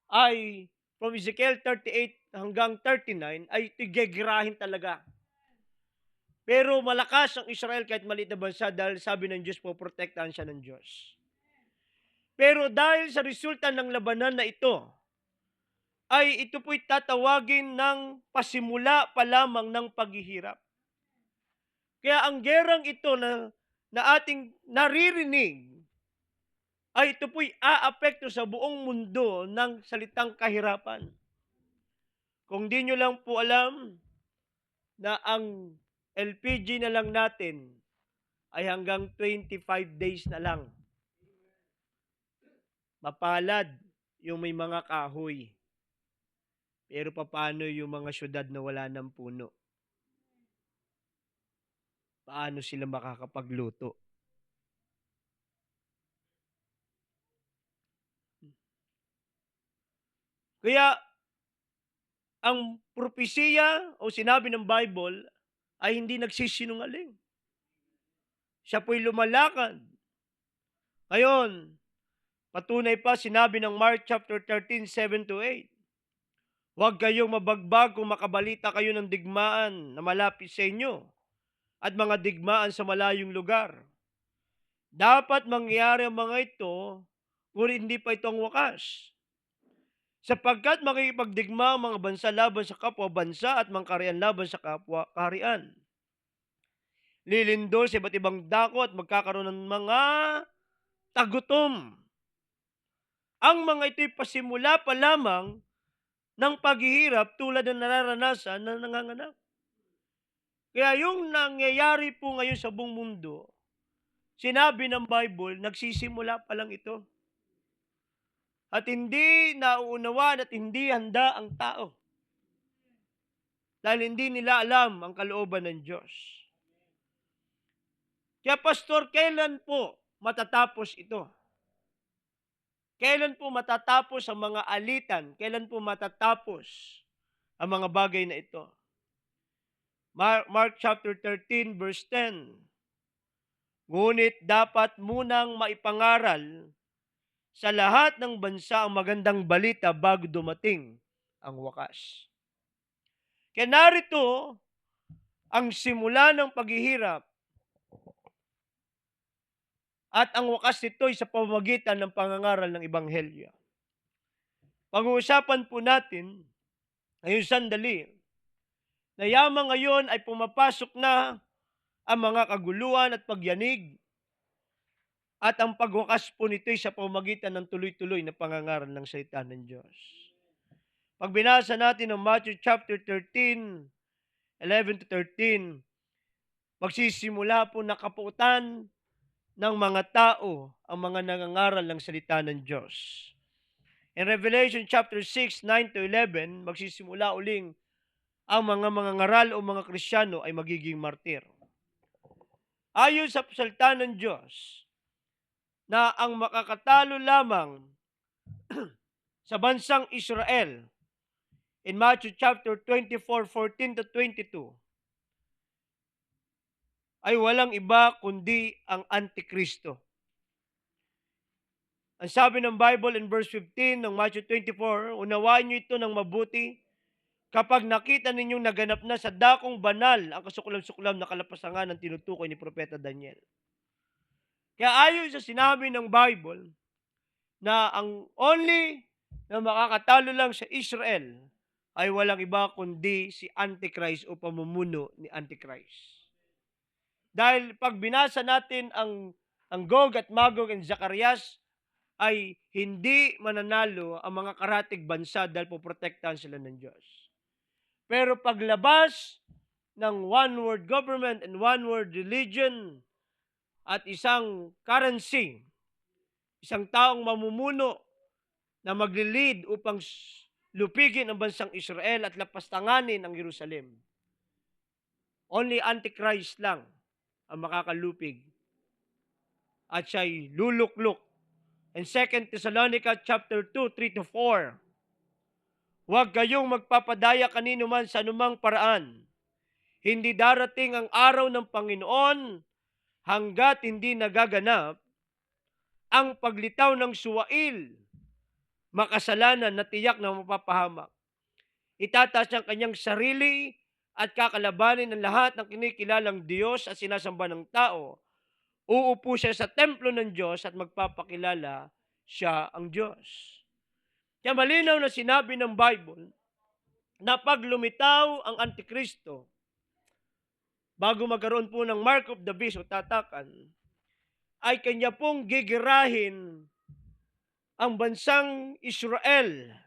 ay from Ezekiel 38 hanggang 39 ay tigegirahin talaga. Pero malakas ang Israel kahit maliit na bansa dahil sabi ng Diyos po, protektahan siya ng Diyos. Pero dahil sa resulta ng labanan na ito, ay ito po'y tatawagin ng pasimula pa lamang ng paghihirap. Kaya ang gerang ito na ating naririnig, ay ito po'y aapekto sa buong mundo ng salitang kahirapan. Kung di nyo lang po alam na ang LPG na lang natin ay hanggang 25 days na lang. Mapalad yung may mga kahoy. Pero paano yung mga syudad na wala ng puno? Paano sila makakapagluto? Kaya, ang propesiya o sinabi ng Bible ay hindi nagsisinungaling. Siya po'y lumalakad. Ngayon, patunay pa sinabi ng Mark chapter 13, 7-8. Huwag kayong mabagbag kung makabalita kayo ng digmaan na malapit sa inyo at mga digmaan sa malayong lugar. Dapat mangyari ang mga ito, ngunit hindi pa ito ang wakas. Sapagkat makikipagdigma ang mga bansa laban sa kapwa bansa at mangkarian laban sa kapwa kaharian. Lilindol sa iba't ibang dako at magkakaroon ng mga tagutom. Ang mga ito'y pasimula pa lamang ng paghihirap tulad ng nararanasan ng nanganganak. Kaya yung nangyayari po ngayon sa buong mundo, sinabi ng Bible, nagsisimula pa lang ito. At hindi nauunawaan at hindi handa ang tao. Dahil hindi nila alam ang kalooban ng Diyos. Kaya pastor, kailan po matatapos ito? Kailan po matatapos ang mga alitan? Kailan po matatapos ang mga bagay na ito? Mark chapter 13 verse 10. Ngunit dapat munang maipangaral sa lahat ng bansa ang magandang balita bago dumating ang wakas. Kaya narito ang simula ng paghihirap at ang wakas nito ay sa pamamagitan ng pangangaral ng Ebanghelyo. Pag-uusapan po natin ngayong sandali na yamang ngayon ay pumapasok na ang mga kaguluhan at pagyanig at ang pagwakas po nito ay sa pamamagitan ng tuloy-tuloy na pangangaral ng salita ng Diyos. Pag binasa natin ang Matthew chapter 13, 11-13, magsisimula po na kapuutan ng mga tao ang mga nangangaral ng salita ng Diyos. In Revelation chapter 6, 9-11, magsisimula uling ang mga mangangaral o mga Kristiyano ay magiging martir. Ayon sa salita ng Diyos, na ang makakatalo lamang sa bansang Israel in Matthew chapter 24, 14-22 ay walang iba kundi ang Antikristo. Ang sabi ng Bible in verse 15 ng Matthew 24, unawain niyo ito ng mabuti kapag nakita ninyong naganap na sa dakong banal ang kasuklam-suklam na kalapasangan ng tinutukoy ni Propeta Daniel. Kaya ayon sa sinabi ng Bible, na ang only na makakatalo lang sa Israel ay walang iba kundi si Antichrist o pamumuno ni Antichrist. Dahil pag binasa natin ang Gog at Magog and Zacarias, ay hindi mananalo ang mga karatig bansa dahil poprotektahan sila ng Diyos. Pero paglabas ng one-world government and one-world religion at isang currency, isang taong mamumuno na magli-lead upang lupigin ang bansang Israel at lapastanganin ang Jerusalem. Only Antichrist lang ang makakalupig at siya'y luluklok. In 2 Thessalonica chapter 2, 3-4, huwag kayong magpapadaya kanino man sa anumang paraan. Hindi darating ang araw ng Panginoon hanggat hindi nagaganap ang paglitaw ng suwail, makasalanan na tiyak na mapapahamak. Itataas ang kanyang sarili at kakalabanin ang lahat ng kinikilalang Diyos at sinasamba ng tao. Uupo siya sa templo ng Diyos at magpapakilala siya ang Diyos. Kaya malinaw na sinabi ng Bible na pag lumitaw ang Antikristo, bago magkaroon po ng mark of the beast o tatakan, ay kanya pong gigirahin ang bansang Israel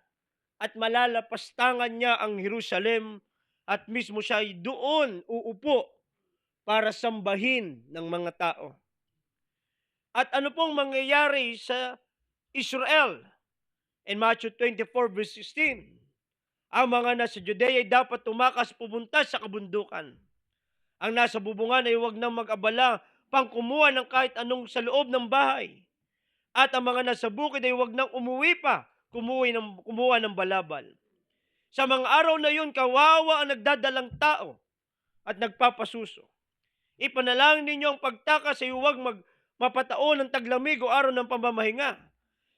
at malalapastangan niya ang Jerusalem at mismo siya ay doon uupo para sambahin ng mga tao. At ano pong mangyayari sa Israel? In Matthew 24 verse 16, ang mga nasa Judea ay dapat tumakas pupunta sa kabundukan. Ang nasa bubungan ay huwag nang mag-abala pang kumuha ng kahit anong sa loob ng bahay. At ang mga nasa bukid ay huwag nang umuwi pa, kumuha ng balabal. Sa mga araw na yun, kawawa ang nagdadalang tao at nagpapasuso. Ipanalangin ninyo ang pagtakas ay huwag mapataon ng taglamig o araw ng pamamahinga.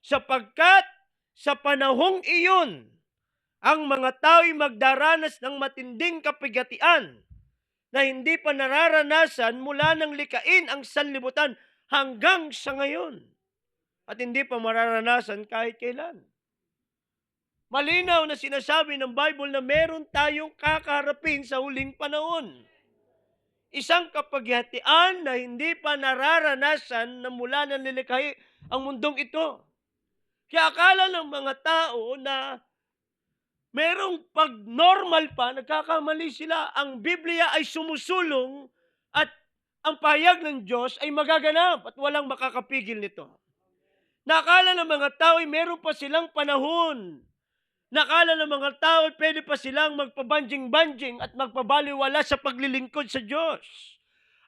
Sapagkat sa panahong iyon, ang mga tao'y magdaranas ng matinding kapigatian na hindi pa nararanasan mula nang likain ang sanlibutan hanggang sa ngayon. At hindi pa mararanasan kahit kailan. Malinaw na sinasabi ng Bible na meron tayong kakaharapin sa huling panahon. Isang kapaghihatian na hindi pa nararanasan na mula nang nilikha ang mundong ito. Kaya akala ng mga tao na merong pag-normal pa, nagkakamali sila. Ang Biblia ay sumusulong at ang pahayag ng Diyos ay magaganap at walang makakapigil nito. Nakala ng mga tao ay meron pa silang panahon. Nakala ng mga tao ay pwede pa silang magpabanjing-banjing at magpabaliwala sa paglilingkod sa Diyos.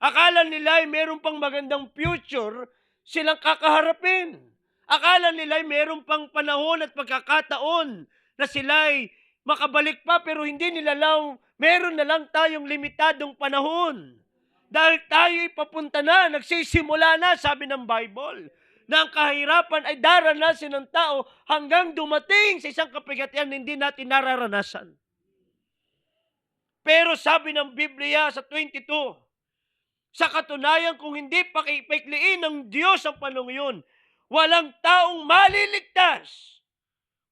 Akala nila ay meron pang magandang future silang kakaharapin. Akala nila ay meron pang panahon at pagkakataon na sila ay makabalik pa, pero hindi nila alam, meron na lang tayong limitadong panahon. Dahil tayo ay papunta na, nagsisimula na, sabi ng Bible, na ang kahirapan ay daranasin ng tao hanggang dumating sa isang kapigatian na hindi natin nararanasan. Pero sabi ng Biblia sa 22, sa katunayan kung hindi paikliin ng Diyos ang panahon yun, walang taong maliligtas.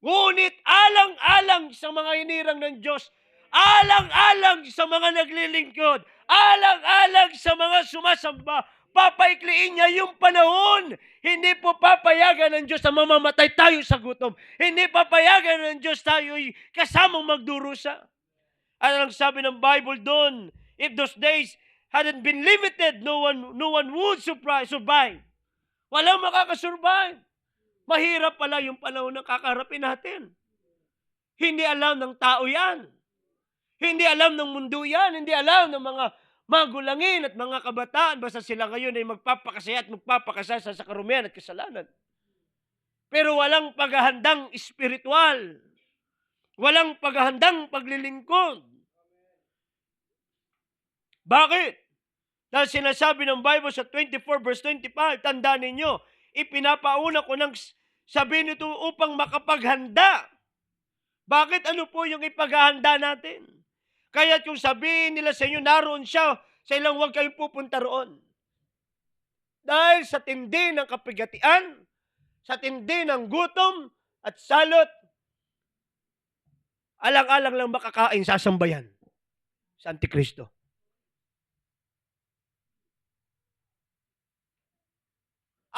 Ngunit alang-alang sa mga hinirang ng Diyos, alang-alang sa mga naglilingkod, alang-alang sa mga sumasamba, papaikliin niya yung panahon. Hindi po papayagan ng Diyos na mamamatay tayo sa gutom. Hindi papayagan ng Diyos tayo'y kasamang magdurusa. At ang sabi ng Bible doon, if those days hadn't been limited, no one would survive. Walang makakasurvive. Mahirap pala yung panahon na kakaharapin natin. Hindi alam ng tao yan. Hindi alam ng mundo yan. Hindi alam ng mga magulangin at mga kabataan. Basta sila ngayon ay magpapakasaya at magpapakasaya sa karumihan at kasalanan. Pero walang paghahandang espiritual. Walang paghahandang paglilingkod. Bakit? Dahil sinasabi ng Bible sa 24 verse 25, tandaan ninyo, ipinapauna ko ng sabihin nito upang makapaghanda. Bakit? Ano po yung ipaghahanda natin? Kaya kung sabihin nila sa inyo, naroon siya, sa ilang huwag kayong pupunta roon. Dahil sa tindi ng kapigatian, sa tindi ng gutom at salot, alang-alang lang makakain sa sambayan sa Antikristo.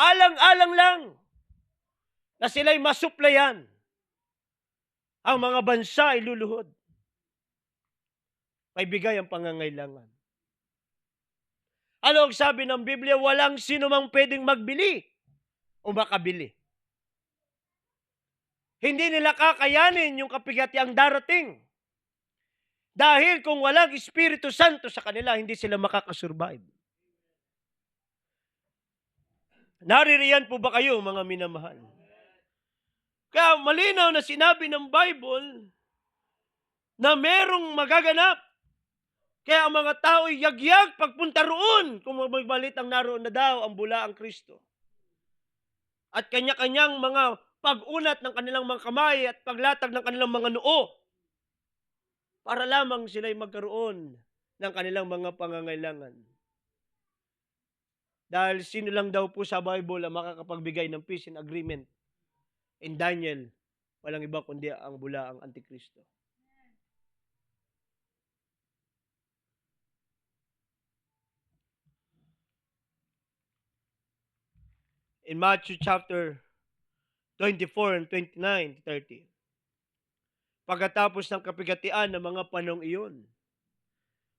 Alang-alang lang na sila'y masuplayan. Ang mga bansa ay luluhod. maibigay ang pangangailangan. Ano ang sabi ng Biblia? Walang sino mang pwedeng magbili o makabili. Hindi nila kakayanin yung kapigatiang darating. Dahil kung walang Espiritu Santo sa kanila, hindi sila makakasurvive. Naririyan po ba kayo, mga minamahal? Kaya malinaw na sinabi ng Bible na merong magaganap. Kaya ang mga tao ay yagyag pagpunta roon kung magbalitang naroon na daw ang bulaang Kristo. At kanya-kanyang mga pag-unat ng kanilang mga kamay at paglatag ng kanilang mga noo para lamang sila'y magkaroon ng kanilang mga pangangailangan. Dahil sino lang daw po sa Bible ang makakapagbigay ng peace and agreement? In Daniel, walang iba kundi ang bulaang Antikristo. In Matthew chapter 24 and 29 to 30, pagkatapos ng kapigatian ng mga panong iyon,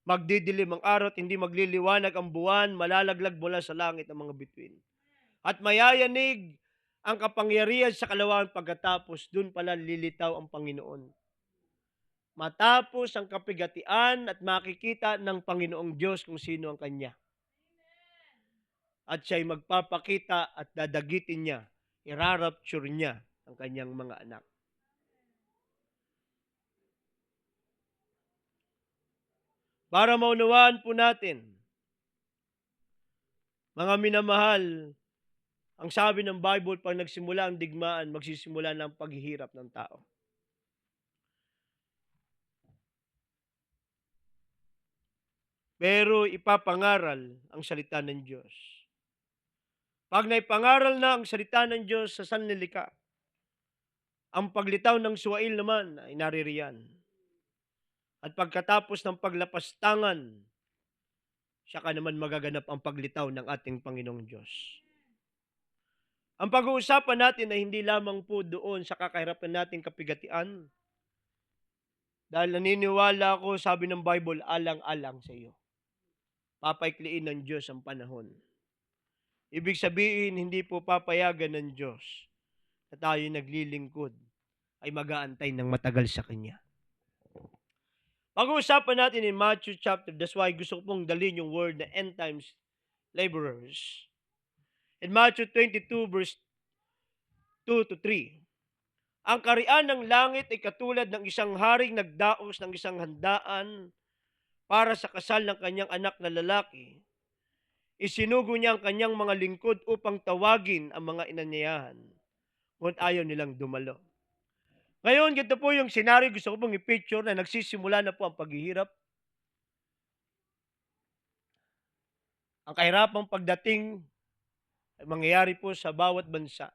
magdidilim ang araw at hindi magliliwanag ang buwan, malalaglag mula sa langit ang mga bituin. At mayayanig ang kapangyarihan sa kalawakan pagkatapos, dun pala lilitaw ang Panginoon. Matapos ang kapigatian at makikita ng Panginoong Diyos kung sino ang Kanya. At siya'y magpapakita at dadagitin niya, irarapture niya ang Kanyang mga anak. Para maunawaan po natin, mga minamahal, ang sabi ng Bible, pag nagsimula ang digmaan, magsisimula ng paghihirap ng tao. Pero ipapangaral ang salita ng Diyos. Pag naipangaral na ang salita ng Diyos sa sanlilika, ang paglitaw ng suwail naman ay naririyan. At pagkatapos ng paglapastangan, saka naman magaganap ang paglitaw ng ating Panginoong Diyos. Ang pag-uusapan natin ay hindi lamang po doon sa kakahirapan nating kapigatian. Dahil naniniwala ako, sabi ng Bible, alang-alang sa iyo. Papaikliin ng Diyos ang panahon. Ibig sabihin, hindi po papayagan ng Diyos na tayo naglilingkod ay mag-aantay ng matagal sa Kanya. Pag-uusapan natin in Matthew chapter, that's why gusto ko pong dalhin yung word na end times laborers. In Matthew 22 verse 2 to 3, ang karian ng langit ay katulad ng isang haring nagdaos ng isang handaan para sa kasal ng kanyang anak na lalaki. Isinugo niya ang kanyang mga lingkod upang tawagin ang mga inanyayahan, ngunit ayaw nilang dumalo. Ngayon, ganito po yung senaryo gusto ko pong i-picture na nagsisimula na po ang paghihirap. Ang kahirapang pagdating ay mangyayari po sa bawat bansa.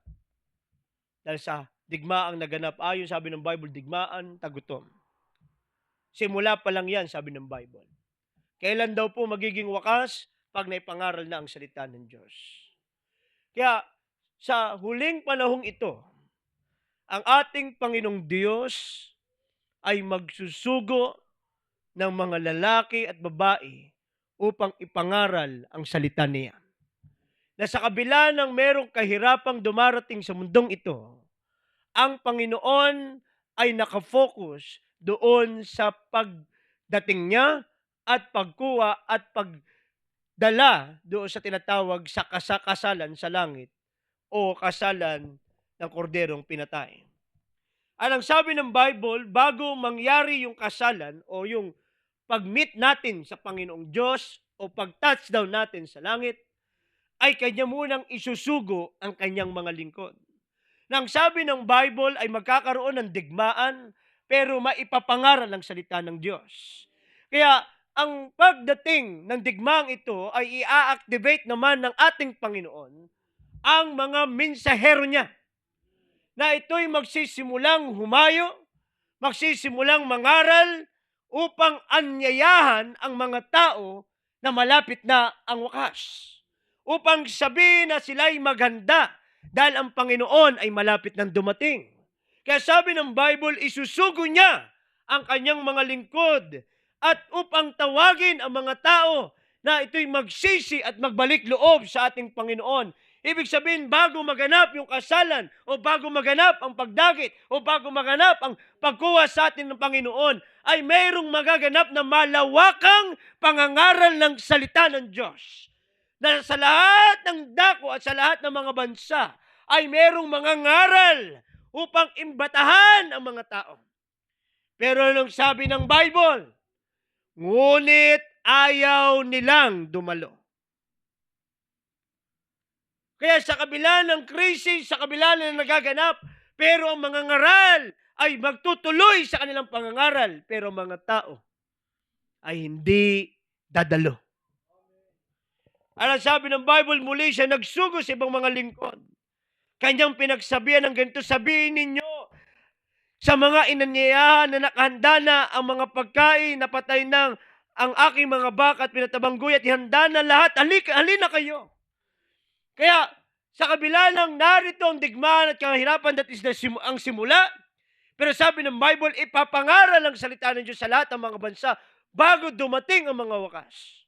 Dahil sa digmaang naganap, ayon sabi ng Bible, digmaan, tagutom. Simula pa lang yan, sabi ng Bible. Kailan daw po magiging wakas? Pag naipangaral na ang salita ng Diyos. Kaya sa huling panahong ito, ang ating Panginoong Diyos ay magsusugo ng mga lalaki at babae upang ipangaral ang salita niya. Na sa kabila ng merong kahirapang dumarating sa mundong ito, ang Panginoon ay nakafocus doon sa pagdating niya at pagkuha at pagdala doon sa tinatawag sa kasalan sa langit o kasalan ng korderong pinatay. Ang sabi ng Bible, bago mangyari yung kasalan o yung pag-meet natin sa Panginoong Diyos o pag-touchdown natin sa langit, ay kanya munang isusugo ang kanyang mga lingkod. Nang sabi ng Bible ay magkakaroon ng digmaan, pero maipapangaral ang salita ng Diyos. Kaya ang pagdating ng digmaang ito ay i-activate naman ng ating Panginoon ang mga mensahero niya, na ito'y magsisimulang humayo, magsisimulang mangaral upang anyayahan ang mga tao na malapit na ang wakas. Upang sabihin na sila'y maghanda dahil ang Panginoon ay malapit nang dumating. Kaya sabi ng Bible, isusugo niya ang kanyang mga lingkod at upang tawagin ang mga tao na ito'y magsisi at magbalik loob sa ating Panginoon. Ibig sabihin, bago maganap yung kasalan, o bago maganap ang pagdagit, o bago maganap ang pagkuha sa atin ng Panginoon, ay mayroong magaganap na malawakang pangangaral ng salita ng Diyos. Na sa lahat ng dako at sa lahat ng mga bansa, ay mayroong mga ngaral upang imbatahan ang mga tao. Pero anong sabi ng Bible? Ngunit ayaw nilang dumalo. Kaya sa kabila ng krisis, sa kabila ng nagaganap, pero ang mga ngaral ay magtutuloy sa kanilang pangangaral, pero mga tao ay hindi dadalo. Ano sabi ng Bible, muli siya nagsugo sa ibang mga lingkod. Kanyang pinagsabihan ng ganito, sabihin ninyo sa mga inanyayahan na nakahanda na ang mga pagkain, napatay ng ang aking mga baka at pinatabang guyat, ihanda na lahat, halina kayo. Kaya sa kabila ng narito ang digmaan at kahirapan, that is ang simula, pero sabi ng Bible, ipapangaral ang salita ng Diyos sa lahat ng mga bansa bago dumating ang mga wakas.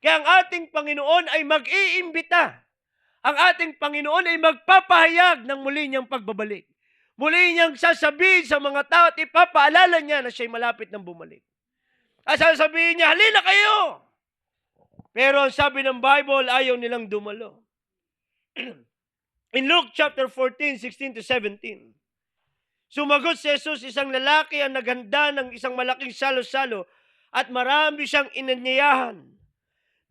Kaya ang ating Panginoon ay mag-iimbita. Ang ating Panginoon ay magpapahayag ng muli niyang pagbabalik. Muli niyang sasabihin sa mga tao at ipapaalala niya na siya'y malapit ng bumalik. At sasabihin niya, halina kayo! Pero ang sabi ng Bible, ayaw nilang dumalo. In Luke chapter 14, 16 to 17, sumagot si Jesus, isang lalaki ang naghanda ng isang malaking salo-salo at marami siyang inanyayahan.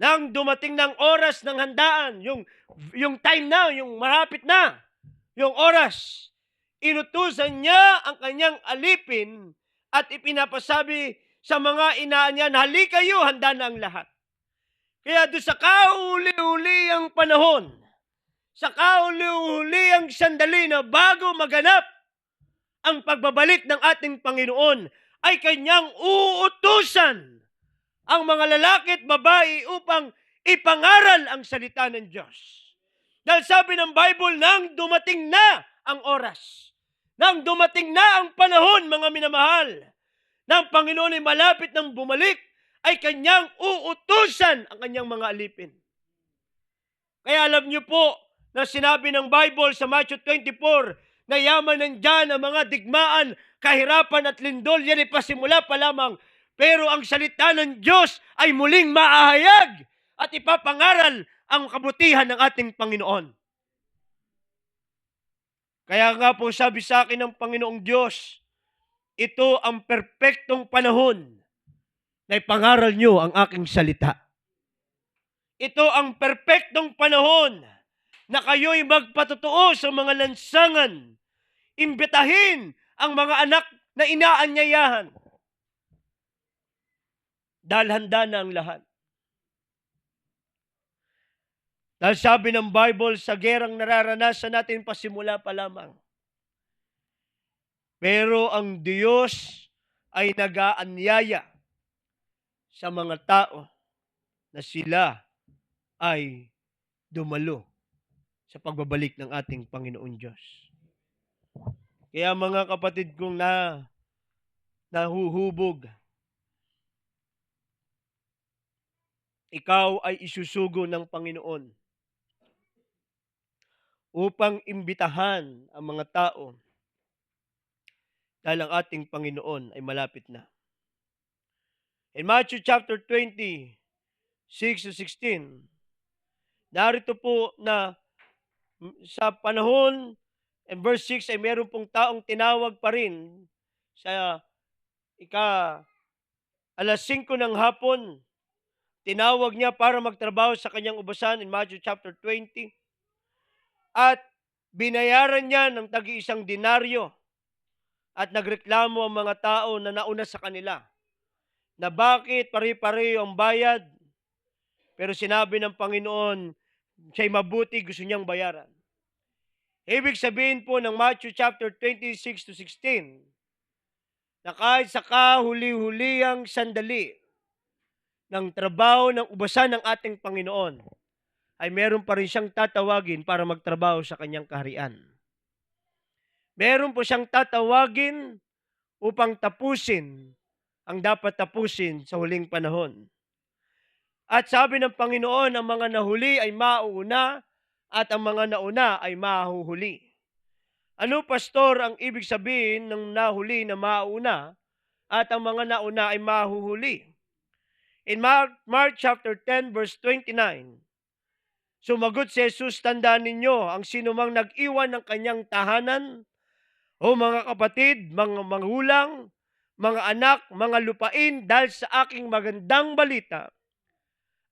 Nang dumating ng oras ng handaan, yung time na, yung marapit na, yung oras, inutusan niya ang kanyang alipin at ipinapasabi sa mga inaan niya, hali kayo, handa na ang lahat. Kaya doon sa kahuli-huli ang panahon, sa kahuli-huli ang sandali na bago maganap ang pagbabalik ng ating Panginoon, ay kanyang uutusan ang mga lalaki at babae upang ipangaral ang salita ng Diyos. Dahil sabi ng Bible, nang dumating na ang oras, nang dumating na ang panahon, mga minamahal, ng Panginoon ay malapit ng bumalik, ay kanyang uutusan ang kanyang mga alipin. Kaya alam niyo po na sinabi ng Bible sa Matthew 24, na yaman nandyan ang mga digmaan, kahirapan at lindol, yan ay pasimula pa lamang. Pero ang salita ng Diyos ay muling maahayag at ipapangaral ang kabutihan ng ating Panginoon. Kaya nga po sabi sa akin ng Panginoong Diyos, ito ang perpektong panahon na ipangaral nyo ang aking salita. Ito ang perpektong panahon na kayo'y magpatotoo sa mga lansangan, imbitahin ang mga anak na inaanyayahan. Dahil handa na ang lahat. Dahil sabi ng Bible, sa gerang nararanasan natin pasimula pa lamang. Pero ang Diyos ay nag-aanyaya sa mga tao na sila ay dumalo sa pagbabalik ng ating Panginoon Diyos. Kaya mga kapatid kong nahuhubog, ikaw ay isusugo ng Panginoon upang imbitahan ang mga tao dahil ang ating Panginoon ay malapit na. In Matthew chapter 20, 6 to 16, narito po na sa panahon, in verse 6 ay meron pong taong tinawag pa rin sa alas 5 ng hapon. Tinawag niya para magtrabaho sa kanyang ubasan in Matthew chapter 20. At binayaran niya ng tagi-1 denaryo. At nagreklamo ang mga tao na nauna sa kanila na bakit pare-pareho ang bayad. Pero sinabi ng Panginoon, siya'y mabuti, gusto niyang bayaran. Ibig sabihin po ng Matthew chapter 26 to 16, na kahit sa kahuli-huliang sandali ng trabaho ng ubasan ng ating Panginoon, ay meron pa rin siyang tatawagin para magtrabaho sa kanyang kaharian. Meron po siyang tatawagin upang tapusin ang dapat tapusin sa huling panahon. At sabi ng Panginoon, ang mga nahuli ay mauuna at ang mga nauna ay mahuhuli. Ano, pastor, ang ibig sabihin ng nahuli na mauuna at ang mga nauna ay mahuhuli? In Mark chapter 10 verse 29, sumagot si Jesus, tandaan ninyo, ang sinumang nag-iwan ng kanyang tahanan, o mga kapatid, mga magulang, mga anak, mga lupain, dahil sa aking magandang balita,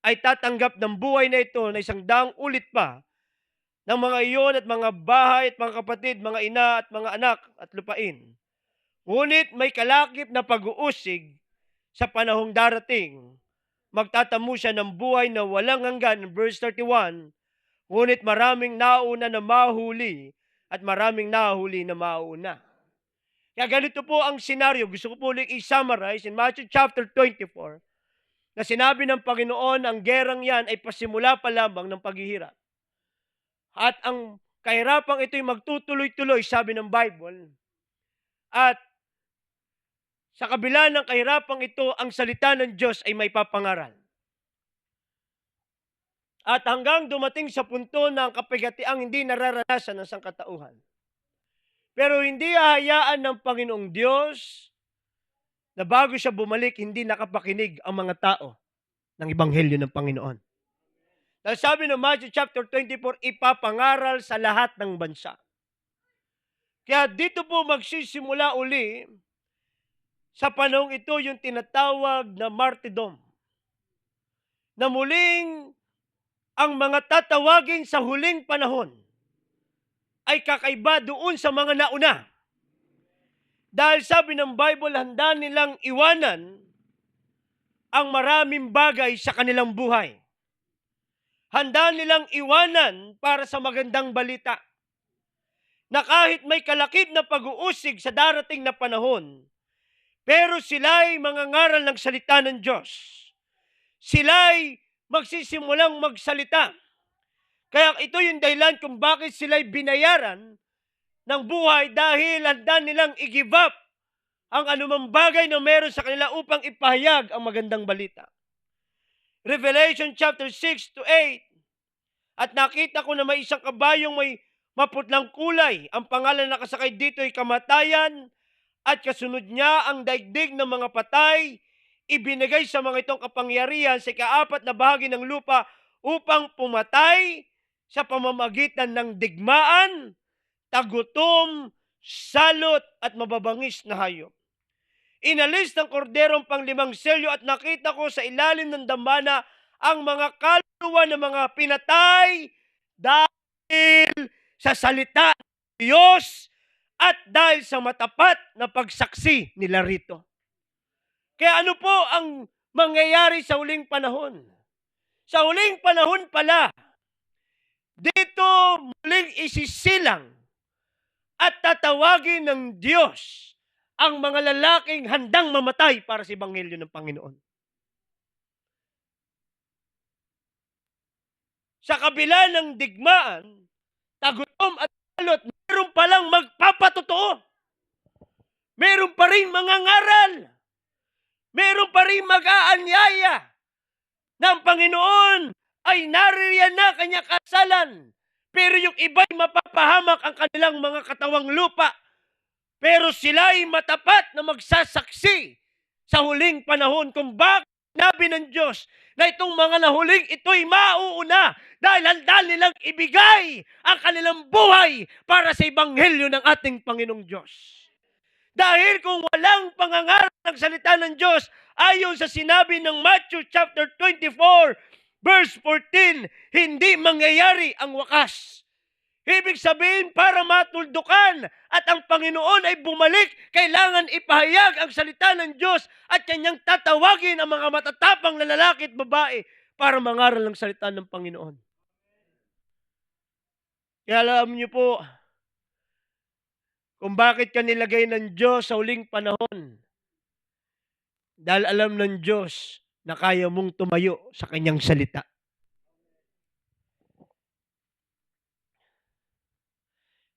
ay tatanggap ng buhay na ito na 100 ulit pa ng mga iyon at mga bahay at mga kapatid, mga ina at mga anak at lupain. Ngunit may kalakip na pag-uusig sa panahong darating. Magtatamu siya ng buhay na walang hanggan, verse 31, ngunit maraming nauna na mahuli at maraming nahuli na mauna. Kaya ganito po ang senaryo. Gusto ko po ulit i-summarize in Matthew chapter 24 na sinabi ng Panginoon, ang gerang yan ay pasimula pa lamang ng paghihirap. At ang kahirapang ito'y magtutuloy-tuloy, sabi ng Bible. At sa kabila ng kahirapang ito, ang salita ng Diyos ay may papangaral. At hanggang dumating sa punto na ang kapigatiang hindi nararanasan ng sangkatauhan. Pero hindi hahayaan ng Panginoong Diyos na bago siya bumalik, hindi nakapakinig ang mga tao ng Ebanghelyo ng Panginoon. Dahil sabi ng Matthew chapter 24, ipapangaral sa lahat ng bansa. Kaya dito po magsisimula uli sa panahong ito yung tinatawag na martyrdom. Na muling ang mga tatawagin sa huling panahon ay kakaiba doon sa mga nauna. Dahil sabi ng Bible, handa nilang iwanan ang maraming bagay sa kanilang buhay. Handa nilang iwanan para sa magandang balita. Na kahit may kalakip na pag-uusig sa darating na panahon, pero sila'y mangangaral ng salita ng Diyos. Sila'y magsisimulang magsalita. Kaya ito yung dahilan kung bakit sila'y binayaran ng buhay dahil handa nilang i-give up ang anumang bagay na meron sa kanila upang ipahayag ang magandang balita. Revelation chapter 6 to 8, at nakita ko na may isang kabayong may maputlang kulay. Ang pangalan na nakasakay dito ay Kamatayan, at kasunod niya ang daigdig ng mga patay. Ibinigay sa mga itong kapangyarihan sa ikaapat na bahagi ng lupa upang pumatay sa pamamagitan ng digmaan, tagutom, salot at mababangis na hayop. Inalis ng korderong pang-5 selyo at nakita ko sa ilalim ng dambana ang mga kaluluwa ng mga pinatay dahil sa salita ng Diyos at dahil sa matapat na pagsaksi nila rito. Kaya ano po ang mangyayari sa huling panahon? Sa huling panahon pala, dito muling isisilang at tatawagin ng Diyos ang mga lalaking handang mamatay para sa Ebanghelyo ng Panginoon. Sa kabila ng digmaan, tagutom at salot, meron palang magpapatotoo. Meron pa rin mangangaral. Meron pa rin mag-aanyaya na ang Panginoon ay naririyan na kanya kasalan. Pero yung iba'y mapapahamak ang kanilang mga katawang lupa. Pero sila'y matapat na magsasaksi sa huling panahon kung bakit sinabi ng Diyos na itong mga nahuling ito'y mauuna dahil handa nilang ibigay ang kanilang buhay para sa Ebanghelyo ng ating Panginoong Diyos. Dahil kung walang pangangaral ng salita ng Diyos, ayon sa sinabi ng Matthew chapter 24, verse 14, hindi mangyayari ang wakas. Ibig sabihin, para matuldukan at ang Panginoon ay bumalik, kailangan ipahayag ang salita ng Diyos at kanyang tatawagin ang mga matatapang na lalaki at babae para mangaral ng salita ng Panginoon. Kaya alam niyo po, kung bakit ka nilagay ng Diyos sa huling panahon. Dahil alam ng Diyos na kaya mong tumayo sa kanyang salita.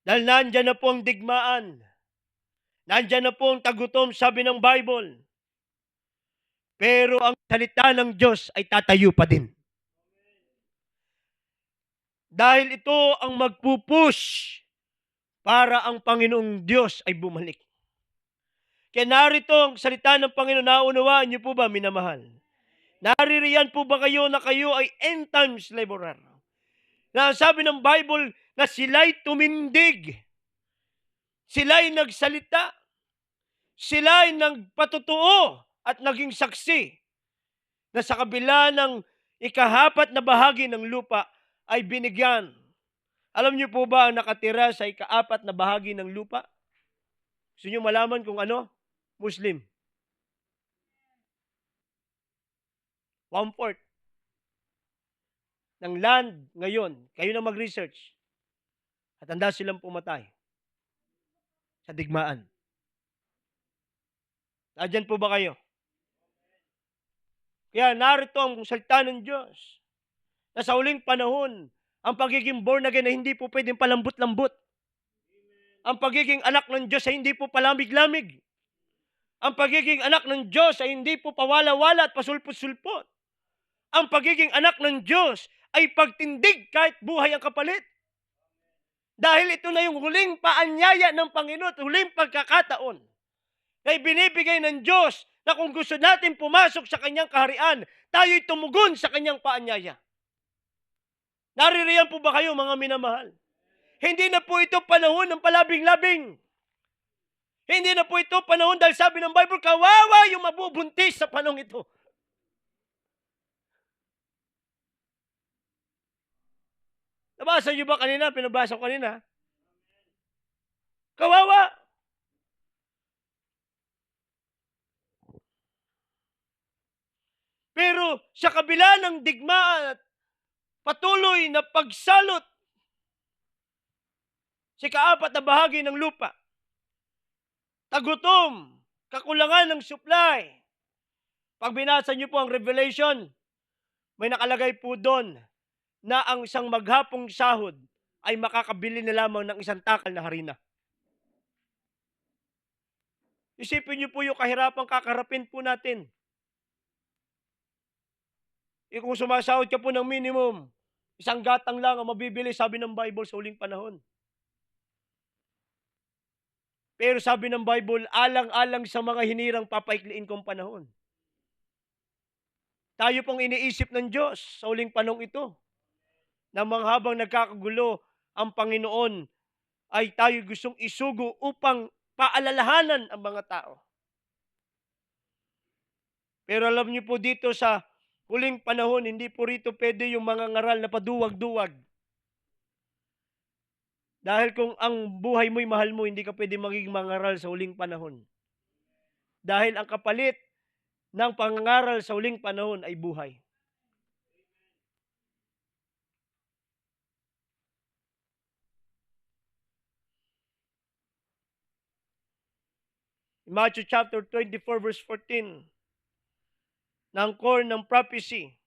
Dahil nandyan na po ang digmaan. Nandyan na po ang tagutom, sabi ng Bible. Pero ang salita ng Diyos ay tatayo pa din. Dahil ito ang magpupush para ang Panginoong Diyos ay bumalik. Kaya narito ang salita ng Panginoon, naunawaan niyo po ba, minamahal? Naririyan po ba kayo na kayo ay end times laborer? Na sabi ng Bible na sila'y tumindig, sila'y nagsalita, sila'y nagpatutuo at naging saksi na sa kabila ng ikahapat na bahagi ng lupa ay binigyan. Alam niyo po ba ang nakatira sa ikaapat na bahagi ng lupa? Gusto niyo malaman kung ano? Muslim. 1/4 ng land ngayon. Kayo na mag-research. At handa silang pumatay sa digmaan. Nandiyan po ba kayo? Kaya narito ang salita ng Diyos na sa huling panahon, ang pagiging born again ay hindi po pwedeng palambot-lambot. Ang pagiging anak ng Diyos ay hindi po palamig-lamig. Ang pagiging anak ng Diyos ay hindi po pawala-wala at pasulpot-sulpot. Ang pagiging anak ng Diyos ay pagtindig kahit buhay ang kapalit. Dahil ito na yung huling paanyaya ng Panginoon, huling pagkakataon na ibinibigay ng Diyos na kung gusto natin pumasok sa kanyang kaharian, tayo'y tumugon sa kanyang paanyaya. Naririyan po ba kayo, mga minamahal? Hindi na po ito panahon ng palabing-labing. Hindi na po ito panahon dahil sabi ng Bible, kawawa yung mabubuntis sa panahon ito. Nabasa niyo ba kanina? Pinabasa ko kanina. Kawawa. Pero sa kabila ng digmaan at patuloy na pagsalot sa kaapat na bahagi ng lupa, tagutom, kakulangan ng supply. Pag binasa niyo po ang Revelation, may nakalagay po doon na ang isang maghapong sahod ay makakabili na lamang ng isang takal na harina. Isipin niyo po yung kahirapang kakarapin po natin. Kung sumasahod ka po ng minimum, isang gatang lang ang mabibili, sabi ng Bible, sa huling panahon. Pero sabi ng Bible, alang-alang sa mga hinirang papaikliin kong panahon. Tayo pong iniisip ng Diyos sa huling panahon ito, na habang nagkakagulo ang Panginoon, ay tayo gustong isugo upang paalalahanan ang mga tao. Pero alam niyo po dito sa huling panahon, hindi po rito pwede yung mga ngaral na paduwag-duwag. Dahil kung ang buhay mo'y mahal mo, hindi ka pwede magiging mangaral sa huling panahon. Dahil ang kapalit ng pangangaral sa huling panahon ay buhay. In Matthew chapter 24 verse 14, ng core ng prophecy,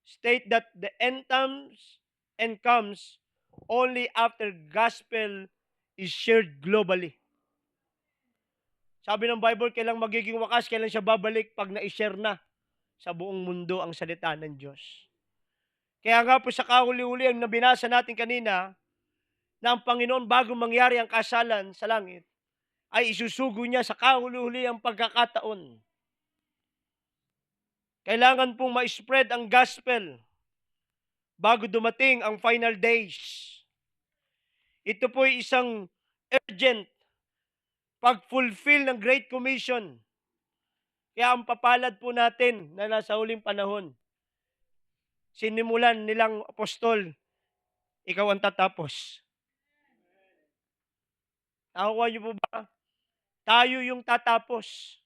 state that the end times and comes only after gospel is shared globally. Sabi ng Bible, kailang magiging wakas, kailan siya babalik pag na-share na sa buong mundo ang salita ng Diyos. Kaya nga po sa kahuli-huli ang nabinasa natin kanina, na ang Panginoon bago mangyari ang kasalan sa langit, ay isusugo niya sa kahuli-huli ang pagkakataon. Kailangan pong ma-spread ang gospel bago dumating ang final days. Ito po ay isang urgent pag-fulfill ng Great Commission. Kaya ang papalad po natin na nasa huling panahon, sinimulan nilang apostol, ikaw ang tatapos. Nakukuha niyo po ba? Tayo yung tatapos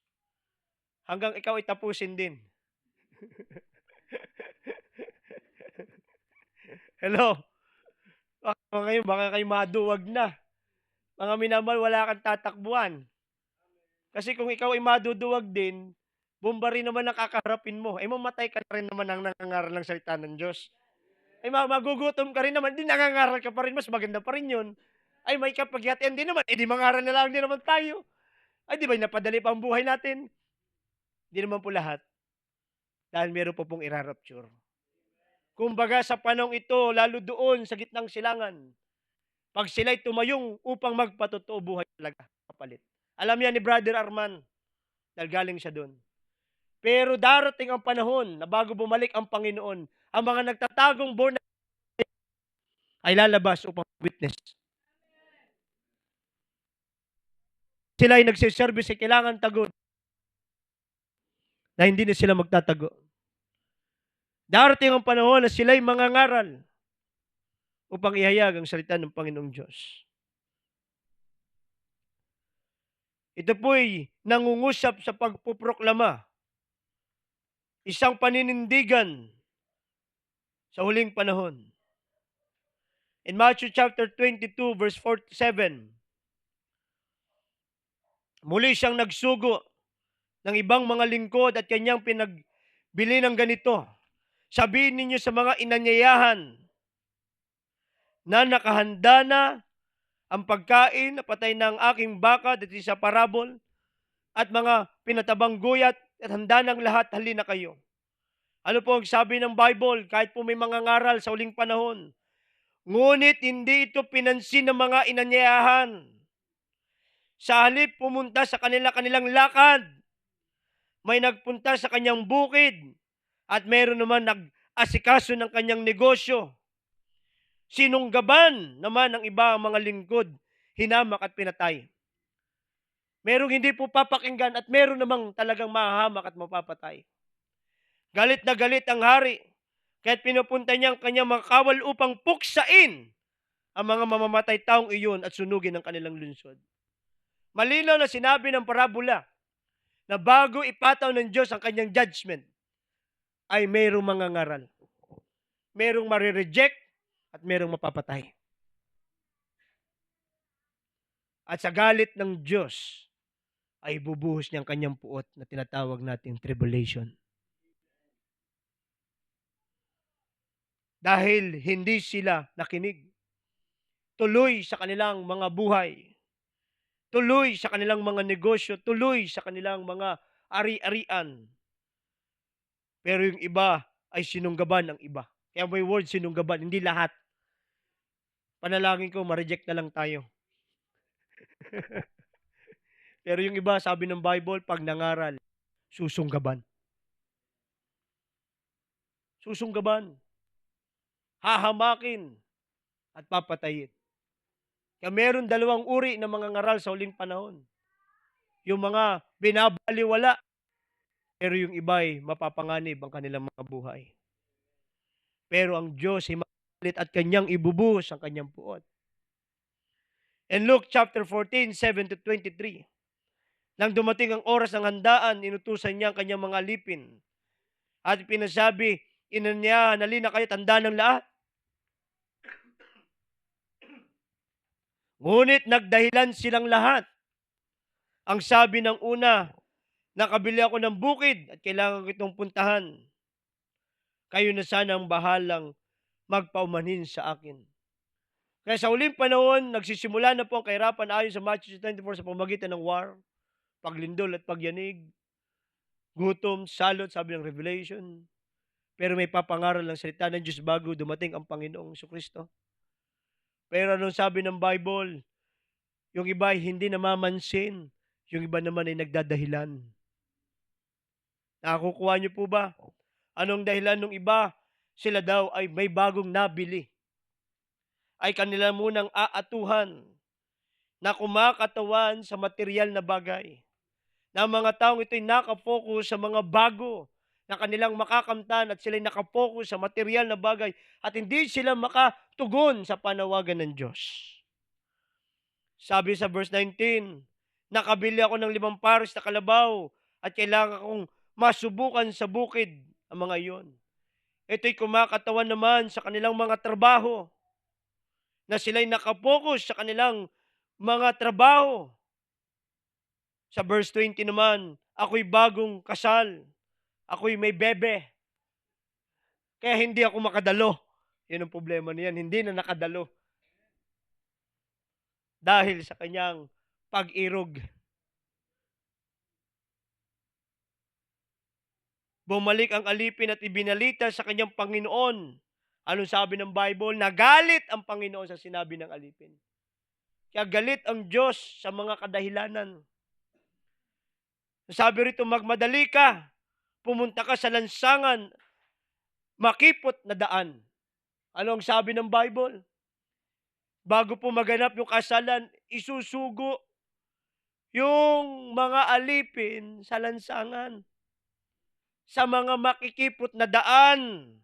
hanggang ikaw ay tapusin din. Hello? Baka kayo maduwag na. Mga minamahal, wala kang tatakbuhan. Kasi kung ikaw ay maduduwag din, bomba rin naman ang kakaharapin mo. Ay mamatay ka rin naman ang nangangaral ng salita ng Diyos. Ay magugutom ka rin naman, di nangangaral ka pa rin, mas maganda pa rin yun. Ay may kapagyatian din naman, di mangaral na lang din naman tayo. Ay di ba napadali pa ang buhay natin? Hindi naman po lahat, dahil meron po pong irarapture. Kumbaga sa panahong ito, lalo doon sa gitnang silangan, pag sila'y tumayong upang magpatotoo buhay talaga, kapalit. Alam yan ni Brother Arman, dahil galing siya doon. Pero darating ang panahon na bago bumalik ang Panginoon, ang mga nagtatagong born ay lalabas upang witness. Sila ay nagsiservice sa kailangan tago na hindi na sila magtatago. Darating ang panahon na sila'y mangangaral upang ihayag ang salita ng Panginoong Diyos. Ito po'y nangungusap sa pagpuproklama, isang paninindigan sa huling panahon. In Matthew chapter 22 verse 47, muli siyang nagsugo ng ibang mga lingkod at kanyang pinagbili ng ganito. Sabihin ninyo sa mga inanyayahan na nakahanda na ang pagkain na patay ng aking baka dito sa parabol at mga pinatabang guyat at handa ng lahat, halina kayo. Ano po ang sabi ng Bible? Kahit po may mga ngaral sa uling panahon, ngunit hindi ito pinansin ng mga inanyayahan. Sa halip pumunta sa kanilang lakad, may nagpunta sa kanyang bukid at meron naman nag-asikaso ng kanyang negosyo. Sinunggaban naman ng iba ang mga lingkod, hinamak at pinatay. Merong hindi po papakinggan at meron namang talagang mahahamak at mapapatay. Galit na galit ang hari, kaya't pinupunta niya ang kanyang mga kawal upang puksain ang mga mamamatay taong iyon at sunugin ang kanilang lungsod. Malinaw na sinabi ng parabola na bago ipataw ng Diyos ang kanyang judgment, ay mayroong mga ngaral. Mayroong marireject at mayroong mapapatay. At sa galit ng Diyos, ay bubuhos niyang kanyang puot na tinatawag nating tribulation. Dahil hindi sila nakinig. Tuloy sa kanilang mga buhay. Tuloy sa kanilang mga negosyo. Tuloy sa kanilang mga ari-arian. Pero yung iba ay sinunggaban ng iba. Kaya may word sinunggaban, hindi lahat. Panalangin ko, ma-reject na lang tayo. Pero yung iba, sabi ng Bible, pag nangaral, susunggaban. Susunggaban. Hahamakin at papatayin. Kaya meron dalawang uri ng mga ngaral sa huling panahon. Yung mga binabaliwala, pero yung iba ay mapapanganib ang kanilang mga buhay. Pero ang Diyos ay mapalit at kanyang ibubuhos ang kanyang puot. In Luke chapter 14, 7-23, nang dumating ang oras ng handaan, inutusan niya ang kanyang mga alipin. At pinasabi, inanyayahan, halina kayo, tanda ng lahat. Ngunit nagdahilan silang lahat. Ang sabi ng una, nakabili ako ng bukid at kailangan ko itong puntahan. Kayo na sana ang bahalang magpaumanhin sa akin. Kaya sa uling panahon, nagsisimula na po ang kahirapan ayon sa Matthew 24 sa pamamagitan ng war, paglindol at pagyanig, gutom, salot, sabi ng Revelation. Pero may papangaral ng salita ng Diyos bago dumating ang Panginoong Jesucristo. Pero anong sabi ng Bible? Yung iba ay hindi namamansin. Yung iba naman ay nagdadahilan. Nakukuha niyo po ba? Anong dahilan ng iba? Sila daw ay may bagong nabili. Ay kanila munang aatuhan na kumakatawan sa material na bagay. Na mga taong ito'y nakapokus sa mga bago na kanilang makakamtan at sila'y nakapokus sa material na bagay at hindi sila makatugon sa panawagan ng Diyos. Sabi sa verse 19, nakabili ako ng 5 pares na kalabaw at kailangan kong masubukan sa bukid ang mga iyon. Ito'y kumakatawan naman sa kanilang mga trabaho na sila'y nakapokus sa kanilang mga trabaho. Sa verse 20 naman, ako'y bagong kasal. Ako'y may bebe. Kaya hindi ako makadalo. Yun ang problema niyan. Hindi na nakadalo. Dahil sa kanyang pag-irog. Bumalik ang alipin at ibinalita sa kanyang Panginoon. Anong sabi ng Bible? Nagalit ang Panginoon sa sinabi ng alipin. Kaya galit ang Diyos sa mga kadahilanan. Sabi rito, magmadali ka, pumunta ka sa lansangan, makipot na daan. Ano ang sabi ng Bible? Bago po maganap yung kasalan, isusugo yung mga alipin sa lansangan, sa mga makikipot na daan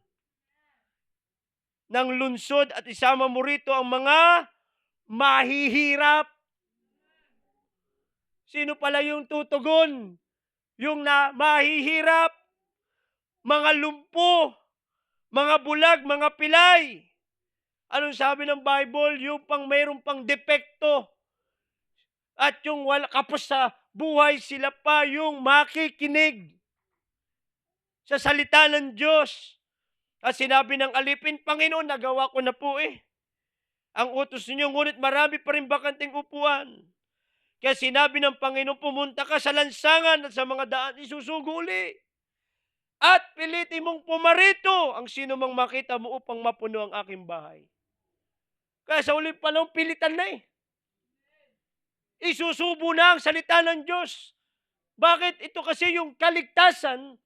ng lungsod, at isama mo rito ang mga mahihirap. Sino pala yung tutugon? Yung na mahihirap, mga lumpo, mga bulag, mga pilay. Anong sabi ng Bible? Yung mayroong pang depekto. At yung kapos sa buhay, sila pa yung makikinig sa salita ng Diyos. At sinabi ng alipin, Panginoon, nagawa ko na po ang utos ninyo, ngunit marami pa rin bakanting upuan. Kaya sinabi ng Panginoon, pumunta ka sa lansangan at sa mga daan, isusugo uli. At pilitin mong pumarito ang sino mang makita mo upang mapuno ang aking bahay. Kaya sa uling panahon, pilitan na Isusubo na ang salita ng Diyos. Bakit? Ito kasi yung kaligtasan,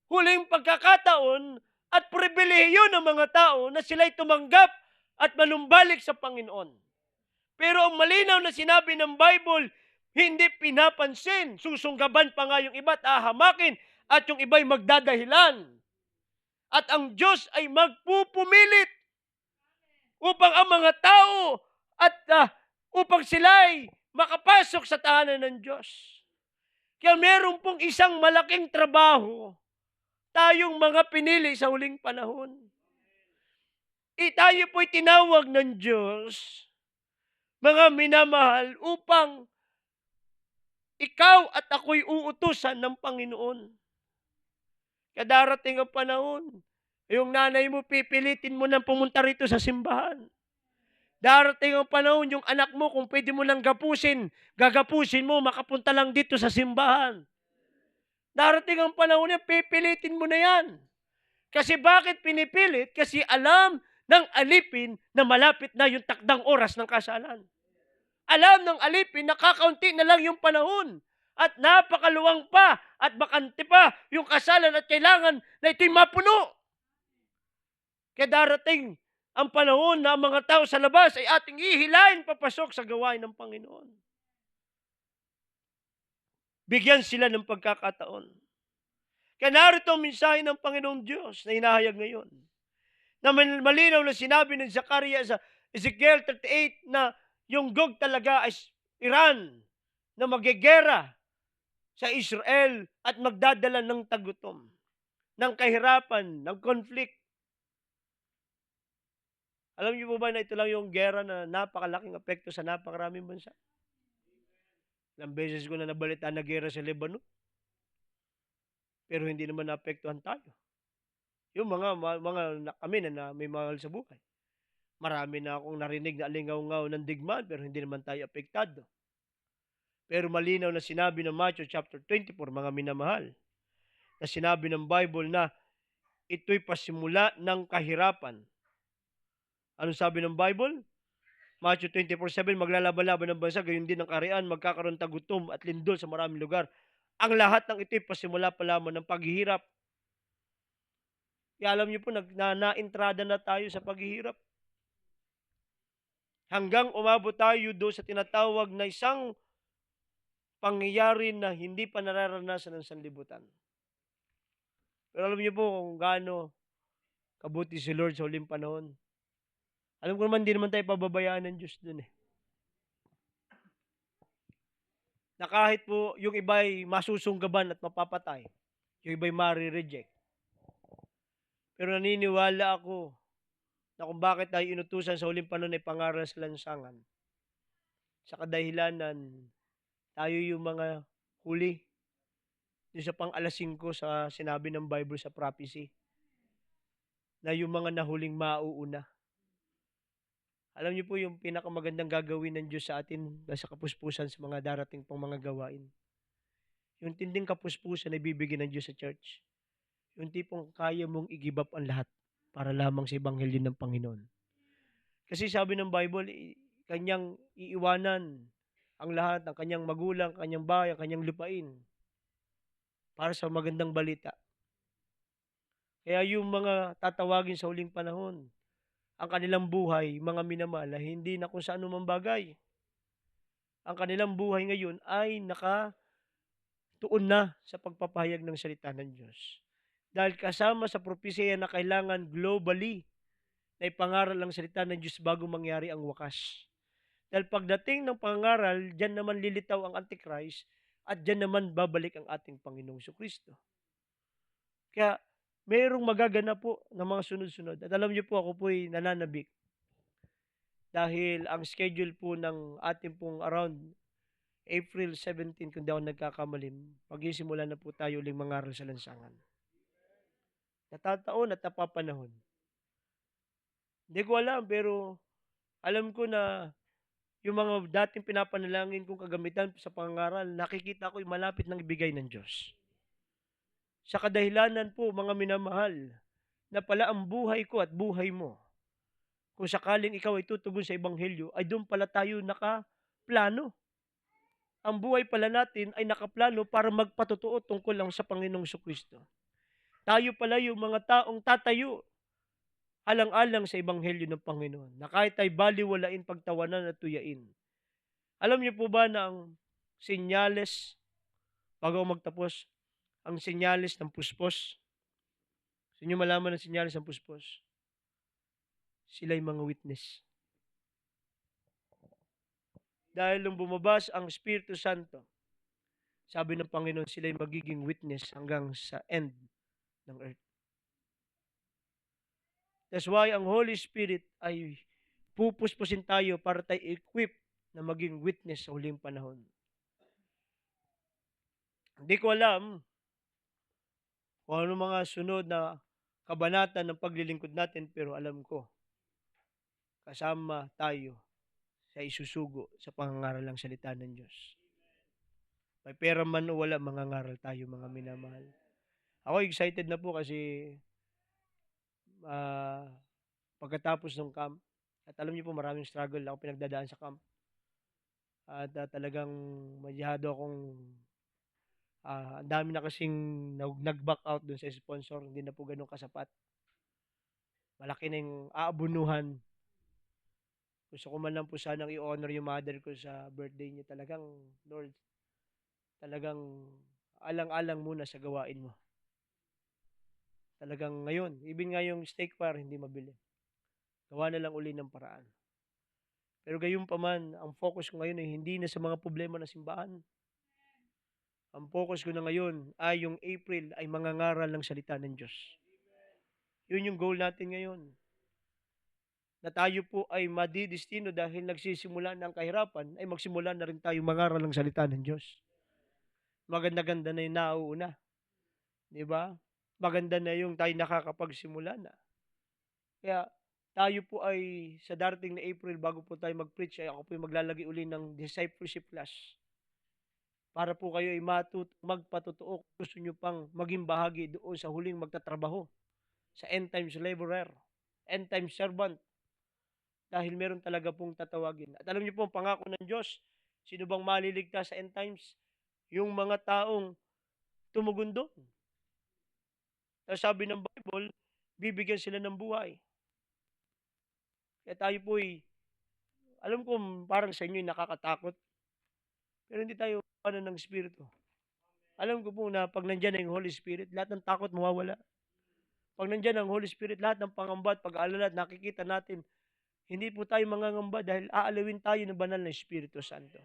huling pagkakataon at pribilehiyo ng mga tao na sila'y tumanggap at manumbalik sa Panginoon. Pero ang malinaw na sinabi ng Bible, hindi pinapansin. Susunggaban pa nga yung iba at ahamakin at yung iba'y magdadahilan. At ang Diyos ay magpupumilit upang ang mga tao at upang sila'y makapasok sa tahanan ng Diyos. Kaya meron pong isang malaking trabaho tayong mga pinili sa huling panahon. Tayo po'y tinawag ng Diyos, mga minamahal, upang ikaw at ako'y uutusan ng Panginoon. Kaya darating ang panahon, yung nanay mo, pipilitin mo nang pumunta rito sa simbahan. Darating ang panahon, yung anak mo, kung pwede mo nang gagapusin mo, makapunta lang dito sa simbahan. Darating ang panahon yan, pipilitin mo na yan. Kasi bakit pinipilit? Kasi alam ng alipin na malapit na yung takdang oras ng kasalan. Alam ng alipin na kakaunti na lang yung panahon. At napakaluwang pa at bakante pa yung kasalan at kailangan na ito'y mapuno. Kaya darating ang panahon na ang mga tao sa labas ay ating ihilahin papasok sa gawain ng Panginoon. Bigyan sila ng pagkakataon. Kaya narito ang mensahe ng Panginoong Diyos na hinahayag ngayon. Na malinaw na sinabi ng Zacarias sa Ezekiel 38 na yung Gog talaga ay Iran na magigera sa Israel at magdadala ng tagutom, ng kahirapan, ng conflict. Alam niyo po ba na ito lang yung gera na napakalaking apekto sa napakaraming bansa? Ilang beses ko na nabalitaan na gera sa Lebanon. Pero hindi naman naapektuhan tayo. Yung kami na may mahal sa buhay. Marami na akong narinig na alingaw-ngaw ng digmaan, pero hindi naman tayo apektado. Pero malinaw na sinabi ng Matthew chapter 24, mga minamahal, na sinabi ng Bible na ito'y pasimula ng kahirapan. Anong sabi ng Bible? Matthew 24:7, maglalaban-laban ng bansa, gayon din ang kaharian, magkakaroon tagutom at lindol sa maraming lugar. Ang lahat ng ito'y pasimula pa lamang ng paghihirap. Kaya alam niyo po, na-entrada na tayo sa paghihirap. Hanggang umabot tayo doon sa tinatawag na isang pangyayari na hindi pa nararanasan ng sanlibutan. Pero alam niyo po kung gaano kabuti si Lord sa huling panahon. Alam ko naman, hindi naman tayo pababayaan ng Diyos dun Na kahit po yung iba'y masusunggaban at mapapatay, yung iba'y mari-reject. Pero naniniwala ako na kung bakit tayo inutusan sa huling panahon ay pangaral sa lansangan. Sa kadahilanan, tayo yung mga huli. Yung sa pang-5 sa sinabi ng Bible sa prophecy, na yung mga nahuling mauuna. Alam niyo po yung pinakamagandang gagawin ng Diyos sa atin sa kapuspusan sa mga darating pong mga gawain. Yung tinding kapuspusan na ibibigay ng Diyos sa church. Yung tipong kaya mong i-give up ang lahat para lamang sa ebanghelyo ng Panginoon. Kasi sabi ng Bible, kanyang iiwanan ang lahat, ang kanyang magulang, kanyang bahay, ang kanyang lupain para sa magandang balita. Kaya yung mga tatawagin sa huling panahon, ang kanilang buhay, mga minamahal, ay hindi na kung saan man bagay. Ang kanilang buhay ngayon ay nakatuon na sa pagpapahayag ng salita ng Diyos. Dahil kasama sa propesya na kailangan globally na ipangaral ang salita ng Diyos bago mangyari ang wakas. Dahil pagdating ng pangaral, diyan naman lilitaw ang Antichrist at diyan naman babalik ang ating Panginoong Kristo. Kaya mayroong magaganap po ng mga sunod-sunod. At alam niyo po, ako po'y nananabik. Dahil ang schedule po ng ating pong around April 17, kung di ako nagkakamalim, magsisimula na po tayo uling mangaral sa lansangan. Natataon at napapanahon. Hindi ko alam, pero alam ko na yung mga dating pinapanalangin kong kagamitan sa pangaral, nakikita ko yung malapit ng ibigay ng Diyos. Sa kadahilanan po, mga minamahal, na pala ang buhay ko at buhay mo, kung sakaling ikaw ay tutugon sa ebanghelyo, ay doon pala tayo nakaplano. Ang buhay pala natin ay nakaplano para magpatotoo tungkol lang sa Panginoong Kristo. Tayo pala yung mga taong tatayo alang-alang sa ebanghelyo ng Panginoon, na kahit ay baliwalain, pagtawanan at tuyain. Alam niyo po ba na ang senyales, bago ako magtapos, ang senyales ng puspos? Gusto niyo malaman ang senyales ng puspos? Sila'y mga witness. Dahil nung bumabas ang Espiritu Santo, sabi ng Panginoon, sila'y magiging witness hanggang sa end ng earth. That's why ang Holy Spirit ay pupuspusin tayo para tayo equip na maging witness sa huling panahon. Hindi ko alam kung ano mga sunod na kabanata ng paglilingkod natin, pero alam ko, kasama tayo sa isusugo sa pangangaral ng salita ng Diyos. May pera man o wala, mangangaral tayo, mga minamahal. Ako excited na po kasi pagkatapos ng camp, at alam niyo po maraming struggle ako pinagdadaan sa camp. At talagang masyado akong ang dami na kasing nag-back out dun sa sponsor, hindi na po ganun kasapat. Malaki na yung aabunuhan. Gusto ko man lang po sanang i-honor yung mother ko sa birthday niya. Talagang, Lord, talagang alang-alang muna sa gawain mo. Talagang ngayon, even nga yung steak fire, hindi mabili. Gawa na lang uli ng paraan. Pero gayon pa man, ang focus ko ngayon ay hindi na sa mga problema ng simbahan. Ang focus ko na ngayon ay yung April ay mangangaral ng salita ng Diyos. Yun yung goal natin ngayon. Na tayo po ay madidestino dahil nagsisimula na ang kahirapan, ay magsimula na rin tayo mangaral ng salita ng Diyos. Maganda-ganda na yung nauuna. Di ba? Maganda na yung tayo nakakapagsimula na. Kaya tayo po ay sa darating na April, bago po tayo mag-preach, ay ako po ay maglalagay uli ng discipleship class. Para po kayo ay magpatotoo, gusto nyo pang maging bahagi doon sa huling magtatrabaho, sa end times laborer, end times servant. Dahil meron talaga pong tatawagin. At alam niyo po, ang pangako ng Diyos, sino bang maliligtas sa end times? Yung mga taong tumugon doon. Sabi ng Bible, bibigyan sila ng buhay. Kaya tayo po alam ko parang sa inyo nakakatakot, pero hindi tayo ng Espiritu. Alam ko po na pag nandyan na yung Holy Spirit, lahat ng takot mawawala. Pag nandyan ang Holy Spirit, lahat ng pangamba at pag-aalala at nakikita natin, hindi po tayo mangangamba dahil aalawin tayo ng banal na Espiritu Santo.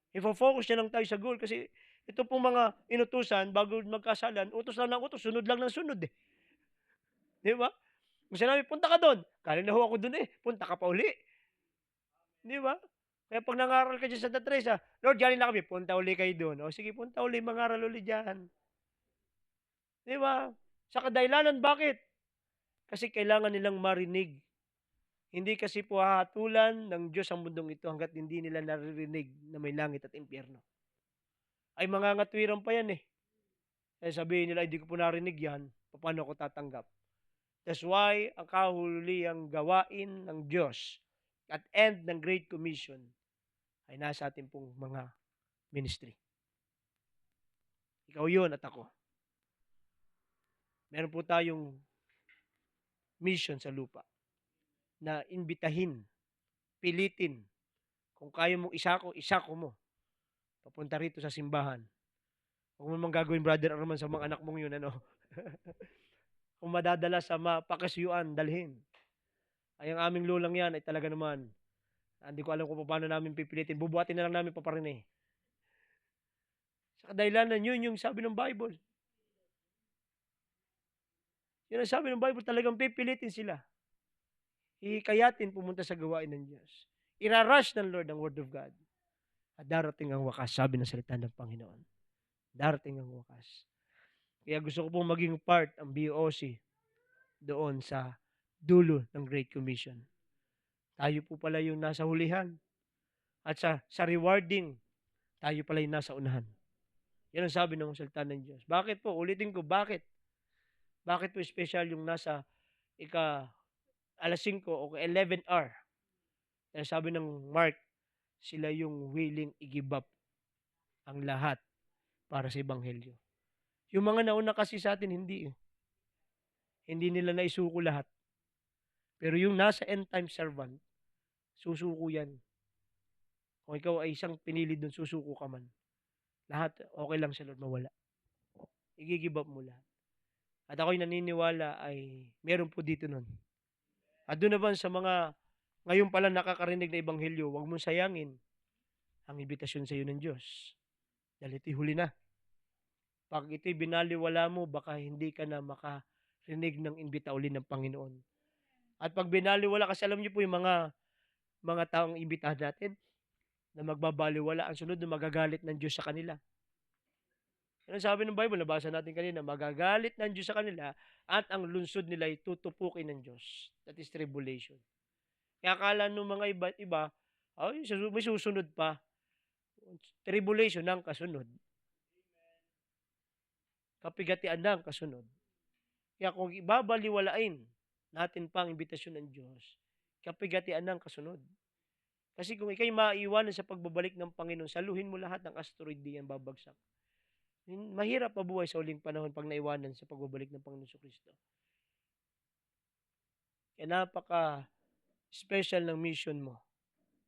Ifo-focus na lang tayo sa goal kasi ito pong mga inutusan bago magkasalan, utos lang ng utos, sunod lang ng sunod eh. Di ba? Kung sinabi, punta ka doon. Kala na ho ako doon eh. Punta ka pa uli. Di ba? Kaya pag nangaral ka dyan sa Santa Teresa, Lord, galing na kami, punta uli kayo doon. O sige, punta uli, mangaral uli dyan. Di ba? Sa kadahilanan, bakit? Kasi kailangan nilang marinig. Hindi kasi po hahatulan ng Diyos ang mundong ito hanggat hindi nila naririnig na may langit at impyerno. Ay mangangatwiran pa yan eh. Kaya sabihin nila, hindi ko po narinig yan. paano ako tatanggap. That's why ang kahulihang gawain ng Diyos at end ng Great Commission ay nasa ating pong mga ministry. Ikaw yun at ako. Meron po tayong mission sa lupa na imbitahin, pilitin. Kung kaya mong isako mo. Papunta rito sa simbahan. Huwag mo naman gagawin, Brother Arman, sa mga anak mong yun, ano? Kung madadala sa mapakasyuan, dalhin. Ay, ang aming lulang yan ay talaga naman, hindi ko alam kung paano namin pipilitin. Bubuhatin na lang namin paparin eh. Sa kadahilanan, yun yung sabi ng Bible. Yun ang sabi ng Bible, talagang pipilitin sila. Hihikayatin pumunta sa gawain ng Diyos. Irarush ng Lord ang Word of God. At darating ang wakas, sabi ng salita ng Panginoon. Darating ang wakas. Kaya gusto ko pong maging part ang BOC doon sa dulo ng Great Commission. Tayo po pala yung nasa hulihan. At sa rewarding, tayo pala yung nasa unahan. Yan ang sabi ng salita ng Diyos. Bakit po? Ulitin ko, bakit? Bakit po special yung nasa alas 5 o 11 hour? Yan sabi ng Mark, sila yung willing i-give up ang lahat para sa Ebanghelyo. Yung mga nauna kasi sa atin, hindi. Hindi nila naisuko lahat. Pero yung nasa end time servant, susuko yan. Kung ikaw ay isang pinili doon, susuko ka man. Lahat, okay lang sa Lord, mawala. I-give up mo lahat. At ako'y naniniwala ay meron po dito nun. At doon naman sa mga ngayon pala nakakarinig na Ebanghelyo, huwag mong sayangin ang imbitasyon sa iyo ng Diyos. Dahil ito'y huli na. Pag ito'y binaliwala mo, baka hindi ka na makarinig ng imbita uli ng Panginoon. At pag binaliwala, kasi alam niyo po yung mga taong imbitahan natin na magbabaliwala, ang sunod na magagalit ng Diyos sa kanila. Yan ang sabi ng Bible, nabasa natin kanina, magagalit ng Diyos sa kanila at ang lunsod nila ay tutupukin ng Diyos. That is tribulation. Kaya akala nung mga iba, may susunod pa. Tribulation ng kasunod. Kapigatian ng kasunod. Kaya kung ibabaliwalain natin pang imbitasyon ng Diyos, kapigatian ng kasunod. Kasi kung ikay maiwanan sa pagbabalik ng Panginoon, saluhin mo lahat ng asteroid diyan babagsak. Mahirap mabuhay sa uling panahon pag naiwanan sa pagbabalik ng Panginoon Kristo. Kaya napaka-special ng mission mo.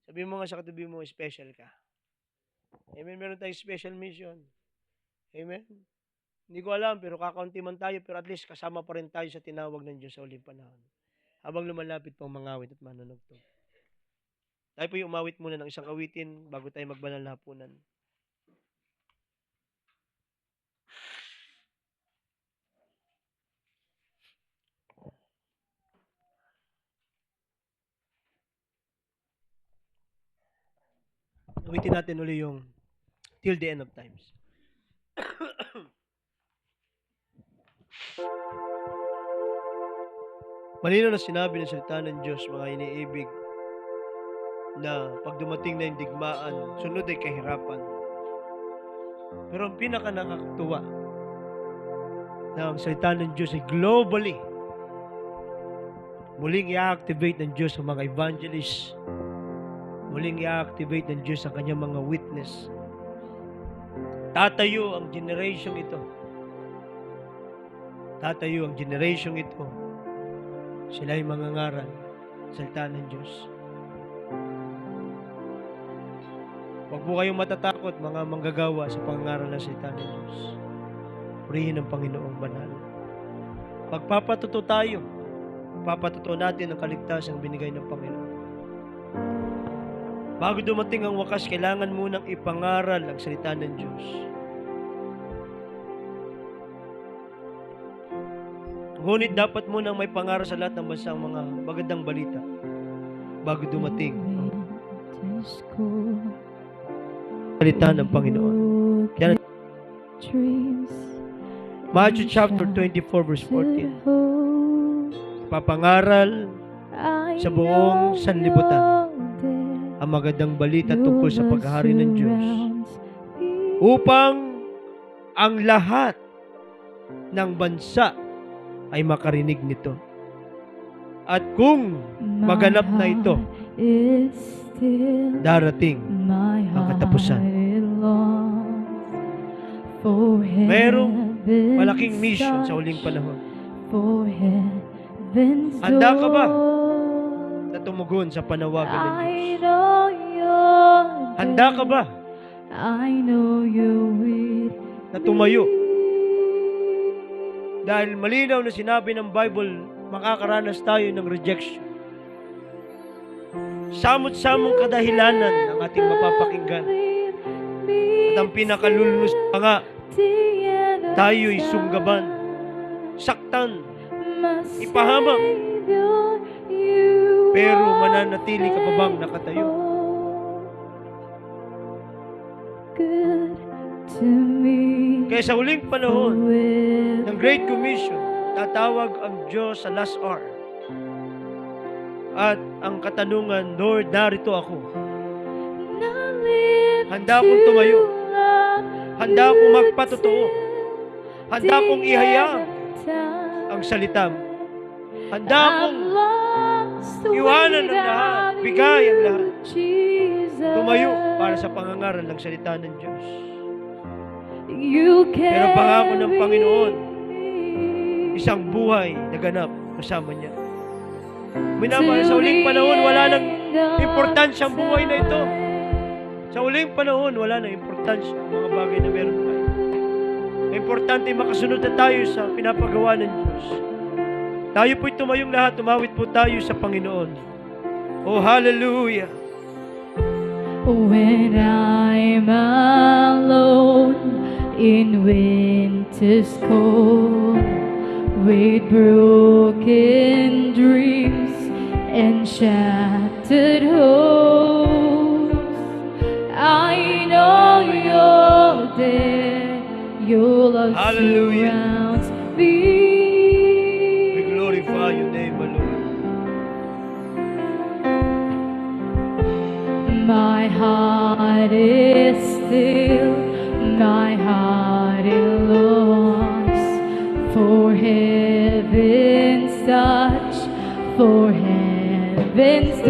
Sabi mo nga sa katabi mo, special ka. Amen, meron tayong special mission. Amen. Hindi ko alam, pero kakaunti man tayo, pero at least kasama pa rin tayo sa tinawag ng Diyos sa uling panahon. Habang lumalapit pang mangawit at manunugtog. Tayo po yung umawit muna ng isang awitin bago tayo magbanal na hapunan. Awitin natin uli yung Till the End of Times. Malinaw na sinabi ng salita ng Diyos, mga iniibig, na pag dumating na yung digmaan, sunod ay kahirapan. Pero ang pinaka nakakatuwa na ang salita ng Diyos ay globally muling i-activate ng Diyos ang mga evangelists, muling i-activate ng Diyos ang kanyang mga witness. Tatayo ang generation ito. Tatayo ang generation ito. Sila ay mangangaral sa salita ng Diyos. Huwag po kayong matatakot, mga manggagawa sa pangangaral ng salita ng Diyos. Purihin ang Panginoong banal. Pagpapatuto tayo, papatuto natin ang kaligtasang binigay ng Panginoon. Bago dumating ang wakas, kailangan munang ipangaral ang salita ng Diyos. Ngunit dapat munang may pangaral sa lahat ng bansa ang mga magandang balita bago dumating ang salita ng Panginoon. Yan. Matthew chapter 24 verse 14. Papangaral sa buong sanlibutan ang magandang balita tungkol sa paghahari ng Diyos upang ang lahat ng bansa ay makarinig nito. At kung maganap na ito, darating ang katapusan. Merong malaking mission sa huling panahon. Handa ka ba na tumugon sa panawagan ng Diyos? Handa ka ba na tumayo? Dahil malinaw na sinabi ng Bible, makakaranas tayo ng rejection. Samot-samong kadahilanan ang ating mapapakinggan. At ang pinakalulunus pa nga, tayo'y sunggaban, saktan, ipahamak. Pero mananatili ka pa bang nakatayo? Kaya sa huling panahon ng Great Commission, tatawag ang Diyos sa last hour. At ang katanungan, Lord, narito ako. Handa akong tumayo. Handa akong magpatotoo. Handa akong ihayag ang salita mo. Handa akong iwanan ang lahat, bigay ang lahat. Tumayo para sa pangangaral ng salita ng Diyos. Pero pangako ng Panginoon, isang buhay na ganap kasama niya. Minamahal, sa huling panahon, wala nang importansya ang buhay na ito. Sa huling panahon, wala nang importansya ang mga bagay na meron tayo. Importante makasunod na tayo sa pinapagawa ng Diyos. Tayo po'y tumayong lahat, tumawid po tayo sa Panginoon. Oh, hallelujah! When I'm alone in winter's cold, with broken dreams and shattered hopes, I know you're there. Your love Hallelujah. surrounds me. We glorify your name, my Lord. My heart is still, my heart is lost for heaven's touch, for heaven's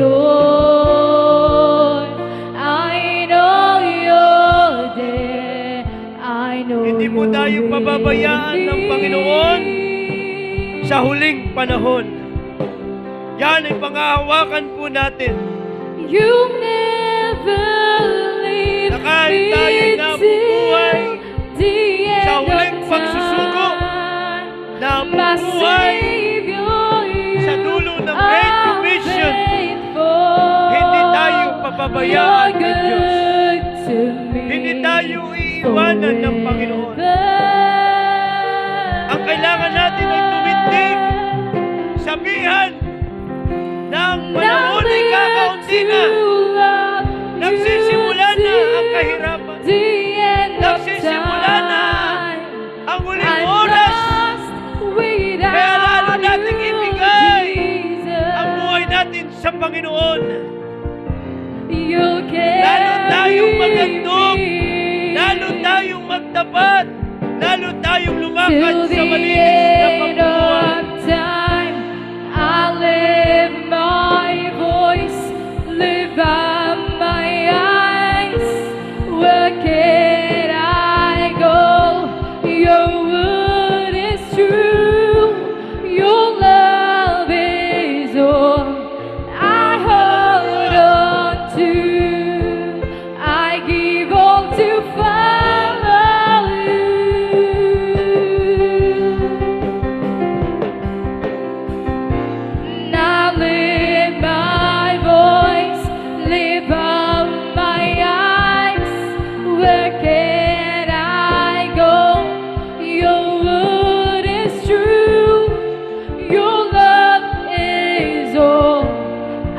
door. I know you're there, I know Hindi mo tayo pababayaan ng Panginoon sa huling panahon. Yan ay pangahawakan po natin. You never leave Na kahit me tayo'y nabubuhay till the end sa huling of pagsusuko, time. na My bubuhay Savior, sa you dulo ng Great are Commission, faithful. hindi tayo papabayaan You're ng Diyos. good to me Hindi tayo iiwanan ng Panginoon. Ang kailangan natin ay tumindig, sabihan na ang panahon ay kakaunti na. Nagsisimula na ang kahirapan. Nagsisimula na ang huling oras. Kaya lalo nating ibigay ang buhay natin sa Panginoon. Lalo tayong magandog, lalo tayong magtapat, lalo tayong lumakad sa malinis na pamumuhay. I lift my voice, lift up my eyes. Where can I go? Your word is true. Your love is all I hold on to. I give all to follow you. Now lift my voice, lift up my eyes. Where can I go? Your word is true. Your love is all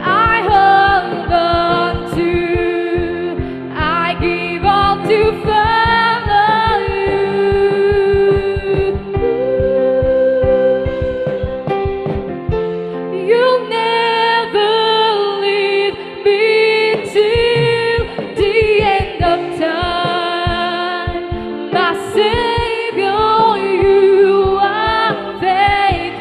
I hold on to. I give all to follow you. You'll never leave me till the end of time. My Savior, you are faithful.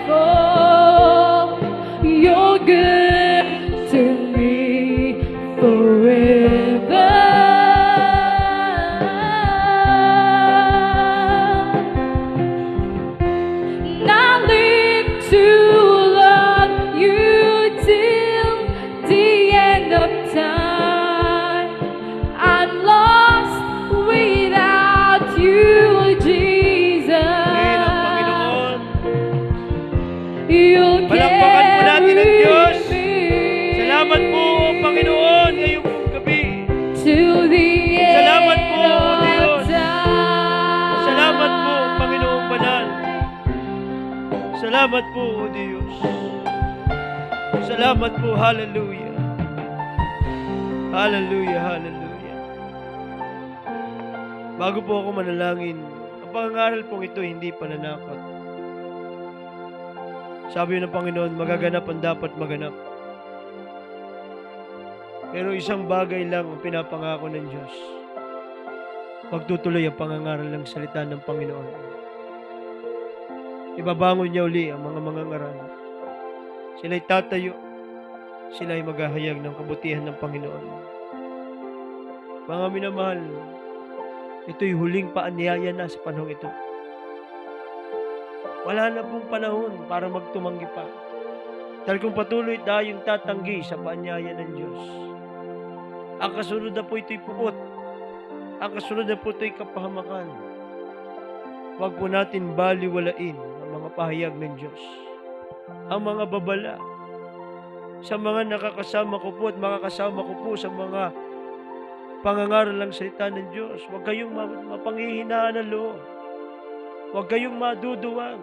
Salamat po, O Diyos. Salamat po, hallelujah. Hallelujah, hallelujah. Bago po ako manalangin, ang pangangaral pong ito hindi pananakot. Sabi ng Panginoon, magaganap ang dapat maganap. Pero isang bagay lang ang pinapangako ng Diyos. Magtutuloy ang pangangaral ng salita ng Panginoon. Ibabangon niya uli ang mga mangangaral. Sila'y tatayo. Sila'y maghahayag ng kabutihan ng Panginoon. Mga minamahal, ito'y huling paanyaya na sa panahon ito. Wala na pong panahon para magtumanggi pa. Dahil kung patuloy tayong tatanggi sa paanyaya ng Diyos, ang kasunod na po ito'y puot. Ang kasunod na po ito'y kapahamakan. Huwag po natin baliwalain ang mga pahayag ng Diyos. Ang mga babala. Sa mga nakakasama ko po at makakasama ko po sa mga pangangaral ng salita ng Diyos, huwag kayong mapanghihinaan ng loob. Huwag kayong maduduwag.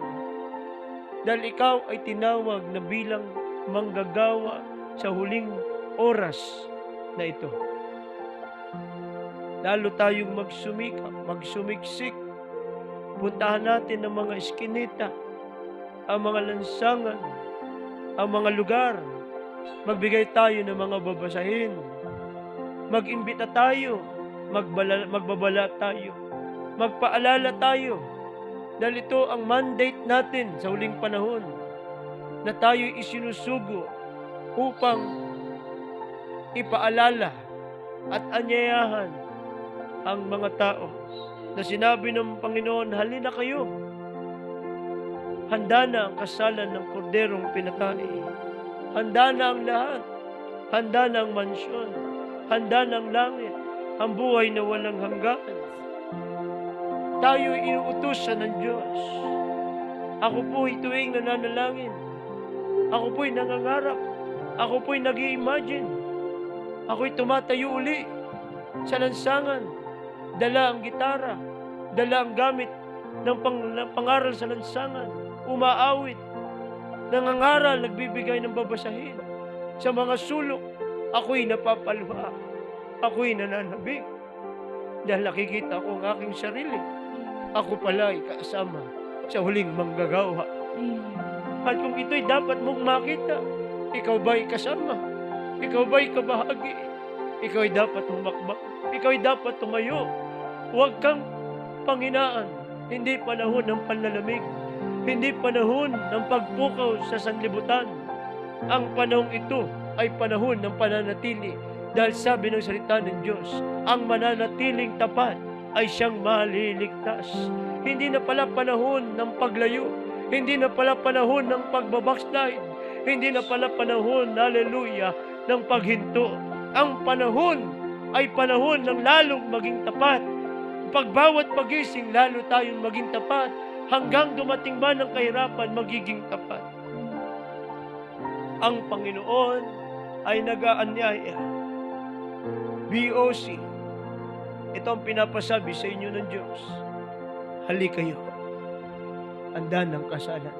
Dahil ikaw ay tinawag na bilang manggagawa sa huling oras na ito. Lalo tayong magsumiksik. Puntahan natin ang mga eskinita, ang mga lansangan, ang mga lugar. Magbigay tayo ng mga babasahin. Mag-imbita tayo. Magbabala tayo. Magpaalala tayo. Dahil ito ang mandate natin sa huling panahon na tayo isinusugo upang ipaalala at anyayahan ang mga tao na sinabi ng Panginoon, halina kayo. Handa na ang kasalan ng korderong pinatay. Handa na ang lahat. Handa na ang mansyon. Handa na ang langit. Ang buhay na walang hanggan. Tayo inuutusan ng Diyos. Ako po'y tuwing nananalangin. Ako po'y nangangarap. Ako po'y nag-i-imagine. Ako'y tumatayo uli sa lansangan. Dala ang gitara. Dala ang gamit ng pangaral sa lansangan. Umaawit. Nangangaral, nagbibigay ng babasahin. Sa mga sulok, ako'y napapalwa. Ako'y nananabik. Dahil nakikita ko ang aking sarili. Ako pala ay kasama sa huling manggagawa. At kung ito'y dapat mong makita, ikaw ba'y kasama? Ikaw ba'y kabahagi? Ikaw ay dapat humakbang. Ikaw ay dapat tumayo. Huwag kang panghinaan. Hindi panahon ng panlalamig. Hindi panahon ng pagpukaw sa sanlibutan. Ang panahon ito ay panahon ng pananatili. Dahil sabi ng salita ng Diyos, ang mananatiling tapat ay siyang maliligtas. Hindi na pala panahon ng paglayo. Hindi na pala panahon ng pagbabackslide. Hindi na pala panahon, hallelujah, ng paghinto. Ang panahon ay panahon ng lalong maging tapat. Pagbawat pagising, lalo tayong maging tapat. Hanggang dumating ba ng kahirapan, magiging tapat. Ang Panginoon ay nag-aanyaya. BOC. Ito ang pinapasabi sa inyo ng Diyos. Halika kayo. Handa ng kasalan.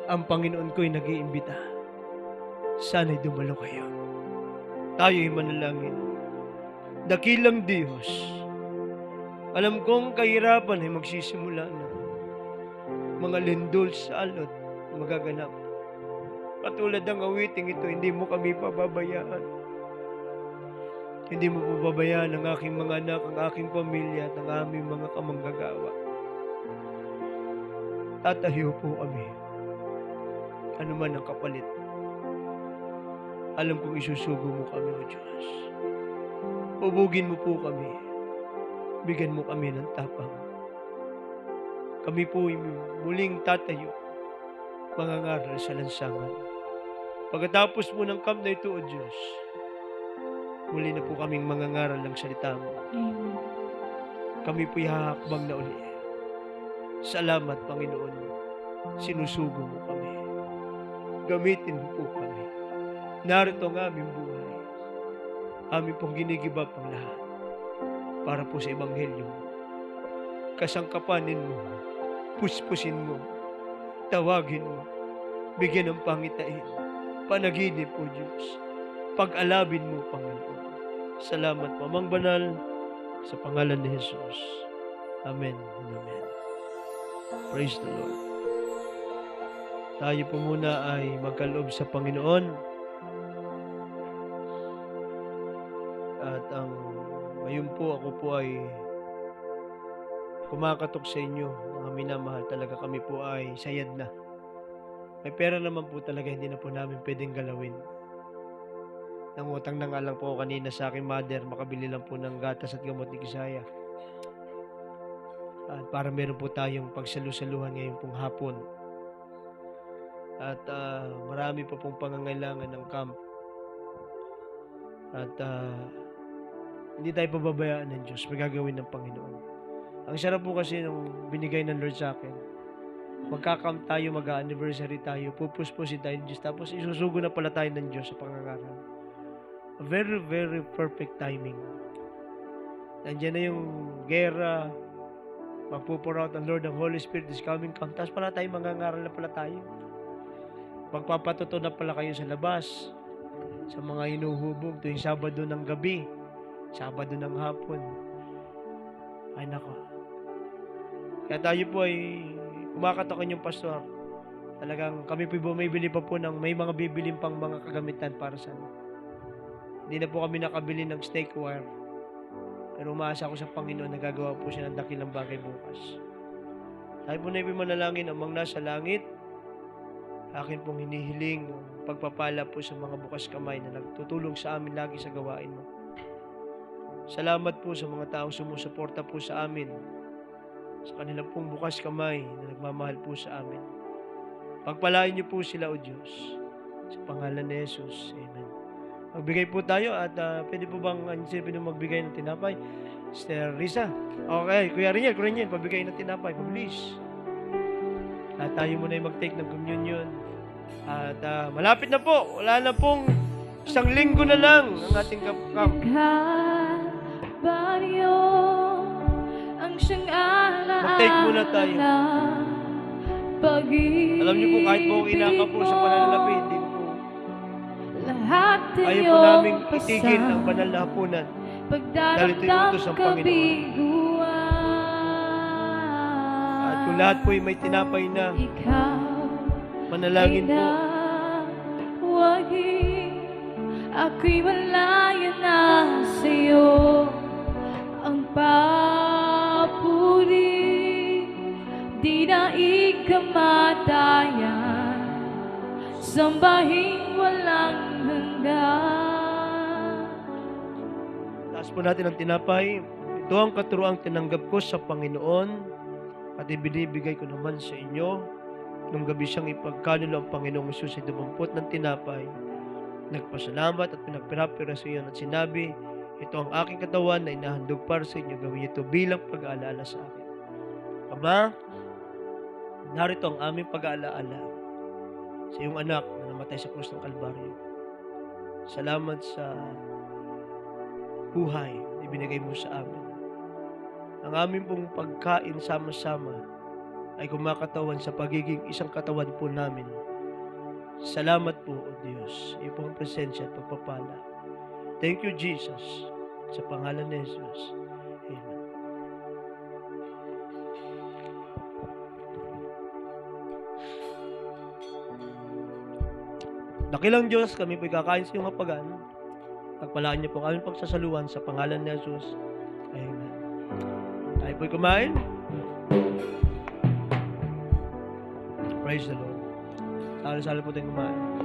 Ang Panginoon ko'y nag-iimbita. Sana'y dumalo kayo. Tayo'y manalangin. Dakilang Diyos. Alam kong kahirapan ay magsisimula na. Mga lindol sa alot magaganap. Patulad ng awiting ito, hindi mo kami pababayaan. Hindi mo pababayaan ang aking mga anak, ang aking pamilya at ang aming mga kamanggagawa. Tatayo po kami. Ano man ang kapalit. Alam kong isusugo mo kami, O Diyos. Ubugin mo po kami. Bigyan mo kami ng tapang. Kami po muling tatayo. Mangangaral sa lansangan. Pagkatapos po ng camp na ito, O Diyos, muli na po kaming mangangaral ng salita mo. Amen. Kami po'y hahakbang na uli. Salamat, Panginoon. Sinusugo mo kami. Gamitin mo po kami. Narito ang aming buhay. Amin pong ginigibap ang lahat para po sa Ebanghelyo mo. Kasangkapanin mo, puspusin mo, tawagin mo, bigyan ng pangitain, panaginip po Diyos, pag-alabin mo, Panginoon. Salamat po, Amang Banal, sa pangalan ni Jesus. Amen and amen. Praise the Lord. Tayo po muna ay magkaloob sa Panginoon. At ngayon po ako po ay kumakatok sa inyo, mga minamahal. Talaga kami po ay sayad na. May pera naman po talaga, hindi na po namin pwedeng galawin. Nangutang na nga lang po ako kanina sa aking mother, makabili lang po ng gatas at gamot ni Kisaya. At para meron po tayong pagsalu-saluhan ngayon pong hapon. At marami pa pong pangangailangan ng camp. At hindi tayo pababayaan ng Diyos, magagawin ng Panginoon. Ang sarap po kasi nung binigay ng Lord sa akin, magka-camp tayo, mag-anniversary tayo, pupuspusin tayo ng Diyos, tapos isusugo na pala tayo ng Diyos sa pangangaral. A very, very perfect timing. Nandiyan na yung gera, magpupur out ang Lord, ang Holy Spirit is coming, come. Tapos pala tayo, mangangaral na pala tayo. Magpapatuto na pala kayo sa labas, sa mga hinuhubog, tuwing Sabado ng gabi, Sabado ng hapon. Ay nako. Kaya tayo po ay kumakatakan yung pastor. Talagang kami po bumibili pa po ng may mga bibiling pang mga kagamitan para sa amin. Hindi na po kami nakabili ng snake wire. Pero umaasa ako sa Panginoon na gagawa po siya ng dakilang bagay bukas. Tayo po na ipimanalangin amang nasa langit. Akin pong hinihiling pagpapala po sa mga bukas kamay na nagtutulong sa amin lagi sa gawain mo. Salamat po sa mga taong sumusuporta po sa amin. Sa kanilang pong bukas kamay na nagmamahal po sa amin. Pagpalain niyo po sila, O Diyos. Sa pangalan ni Jesus. Amen. Magbigay po tayo at pwede po bang pwede magbigay ng tinapay? Sister Risa. Okay, Kuya Riniel, pabigay ng tinapay. Pabilis. At tayo muna ay mag-take ng communion. At malapit na po. Wala na pong isang linggo na lang ang ating camp. Kalbaryo, ang siyang alaala. Mag-take muna tayo. Alam niyo po, kahit po ako inakapo sa pananalapi, hindi ko po. Ayaw po namin itigil ang banal na hapunan. Dahil ito'y utos ng Panginoon. At kung lahat po ay may tinapay na, manalangin po. Ako'y malaya na sa'yo ang papuri, di na ikamatayan, sambahin walang hanggan. Taas po natin ang tinapay. Ito ang katuroang tinanggap ko sa Panginoon at ibinibigay ko naman sa inyo. Nung gabi siyang ipagkanulo ang Panginoong Hesus ay dumampot ng tinapay. Nagpasalamat at pinagpirapira sa iyon at sinabi, ito ang aking katawan na inahandog para sa inyo. Gawin niyo ito bilang pag-aalala sa akin. Ama, narito ang aming pag-aalaala sa iyong anak na namatay sa krus ng Kalbaryo. Salamat sa buhay na ibinigay mo sa amin. Ang aming pong pagkain sama-sama ay kumakatawan sa pagiging isang katawan po namin. Salamat po, O Diyos, iyong pong presensya at pagpapala. Thank you, Jesus, sa pangalan ni Jesus. Amen. Dakilang Diyos, kami po'y kakain sa iyong hapagan. Pagpalaan niyo po kami pagsasaluhan sa pangalan ni Jesus. Amen. Tayo po'y kumain. Praise the Lord. Salo-salo po tayong kumain.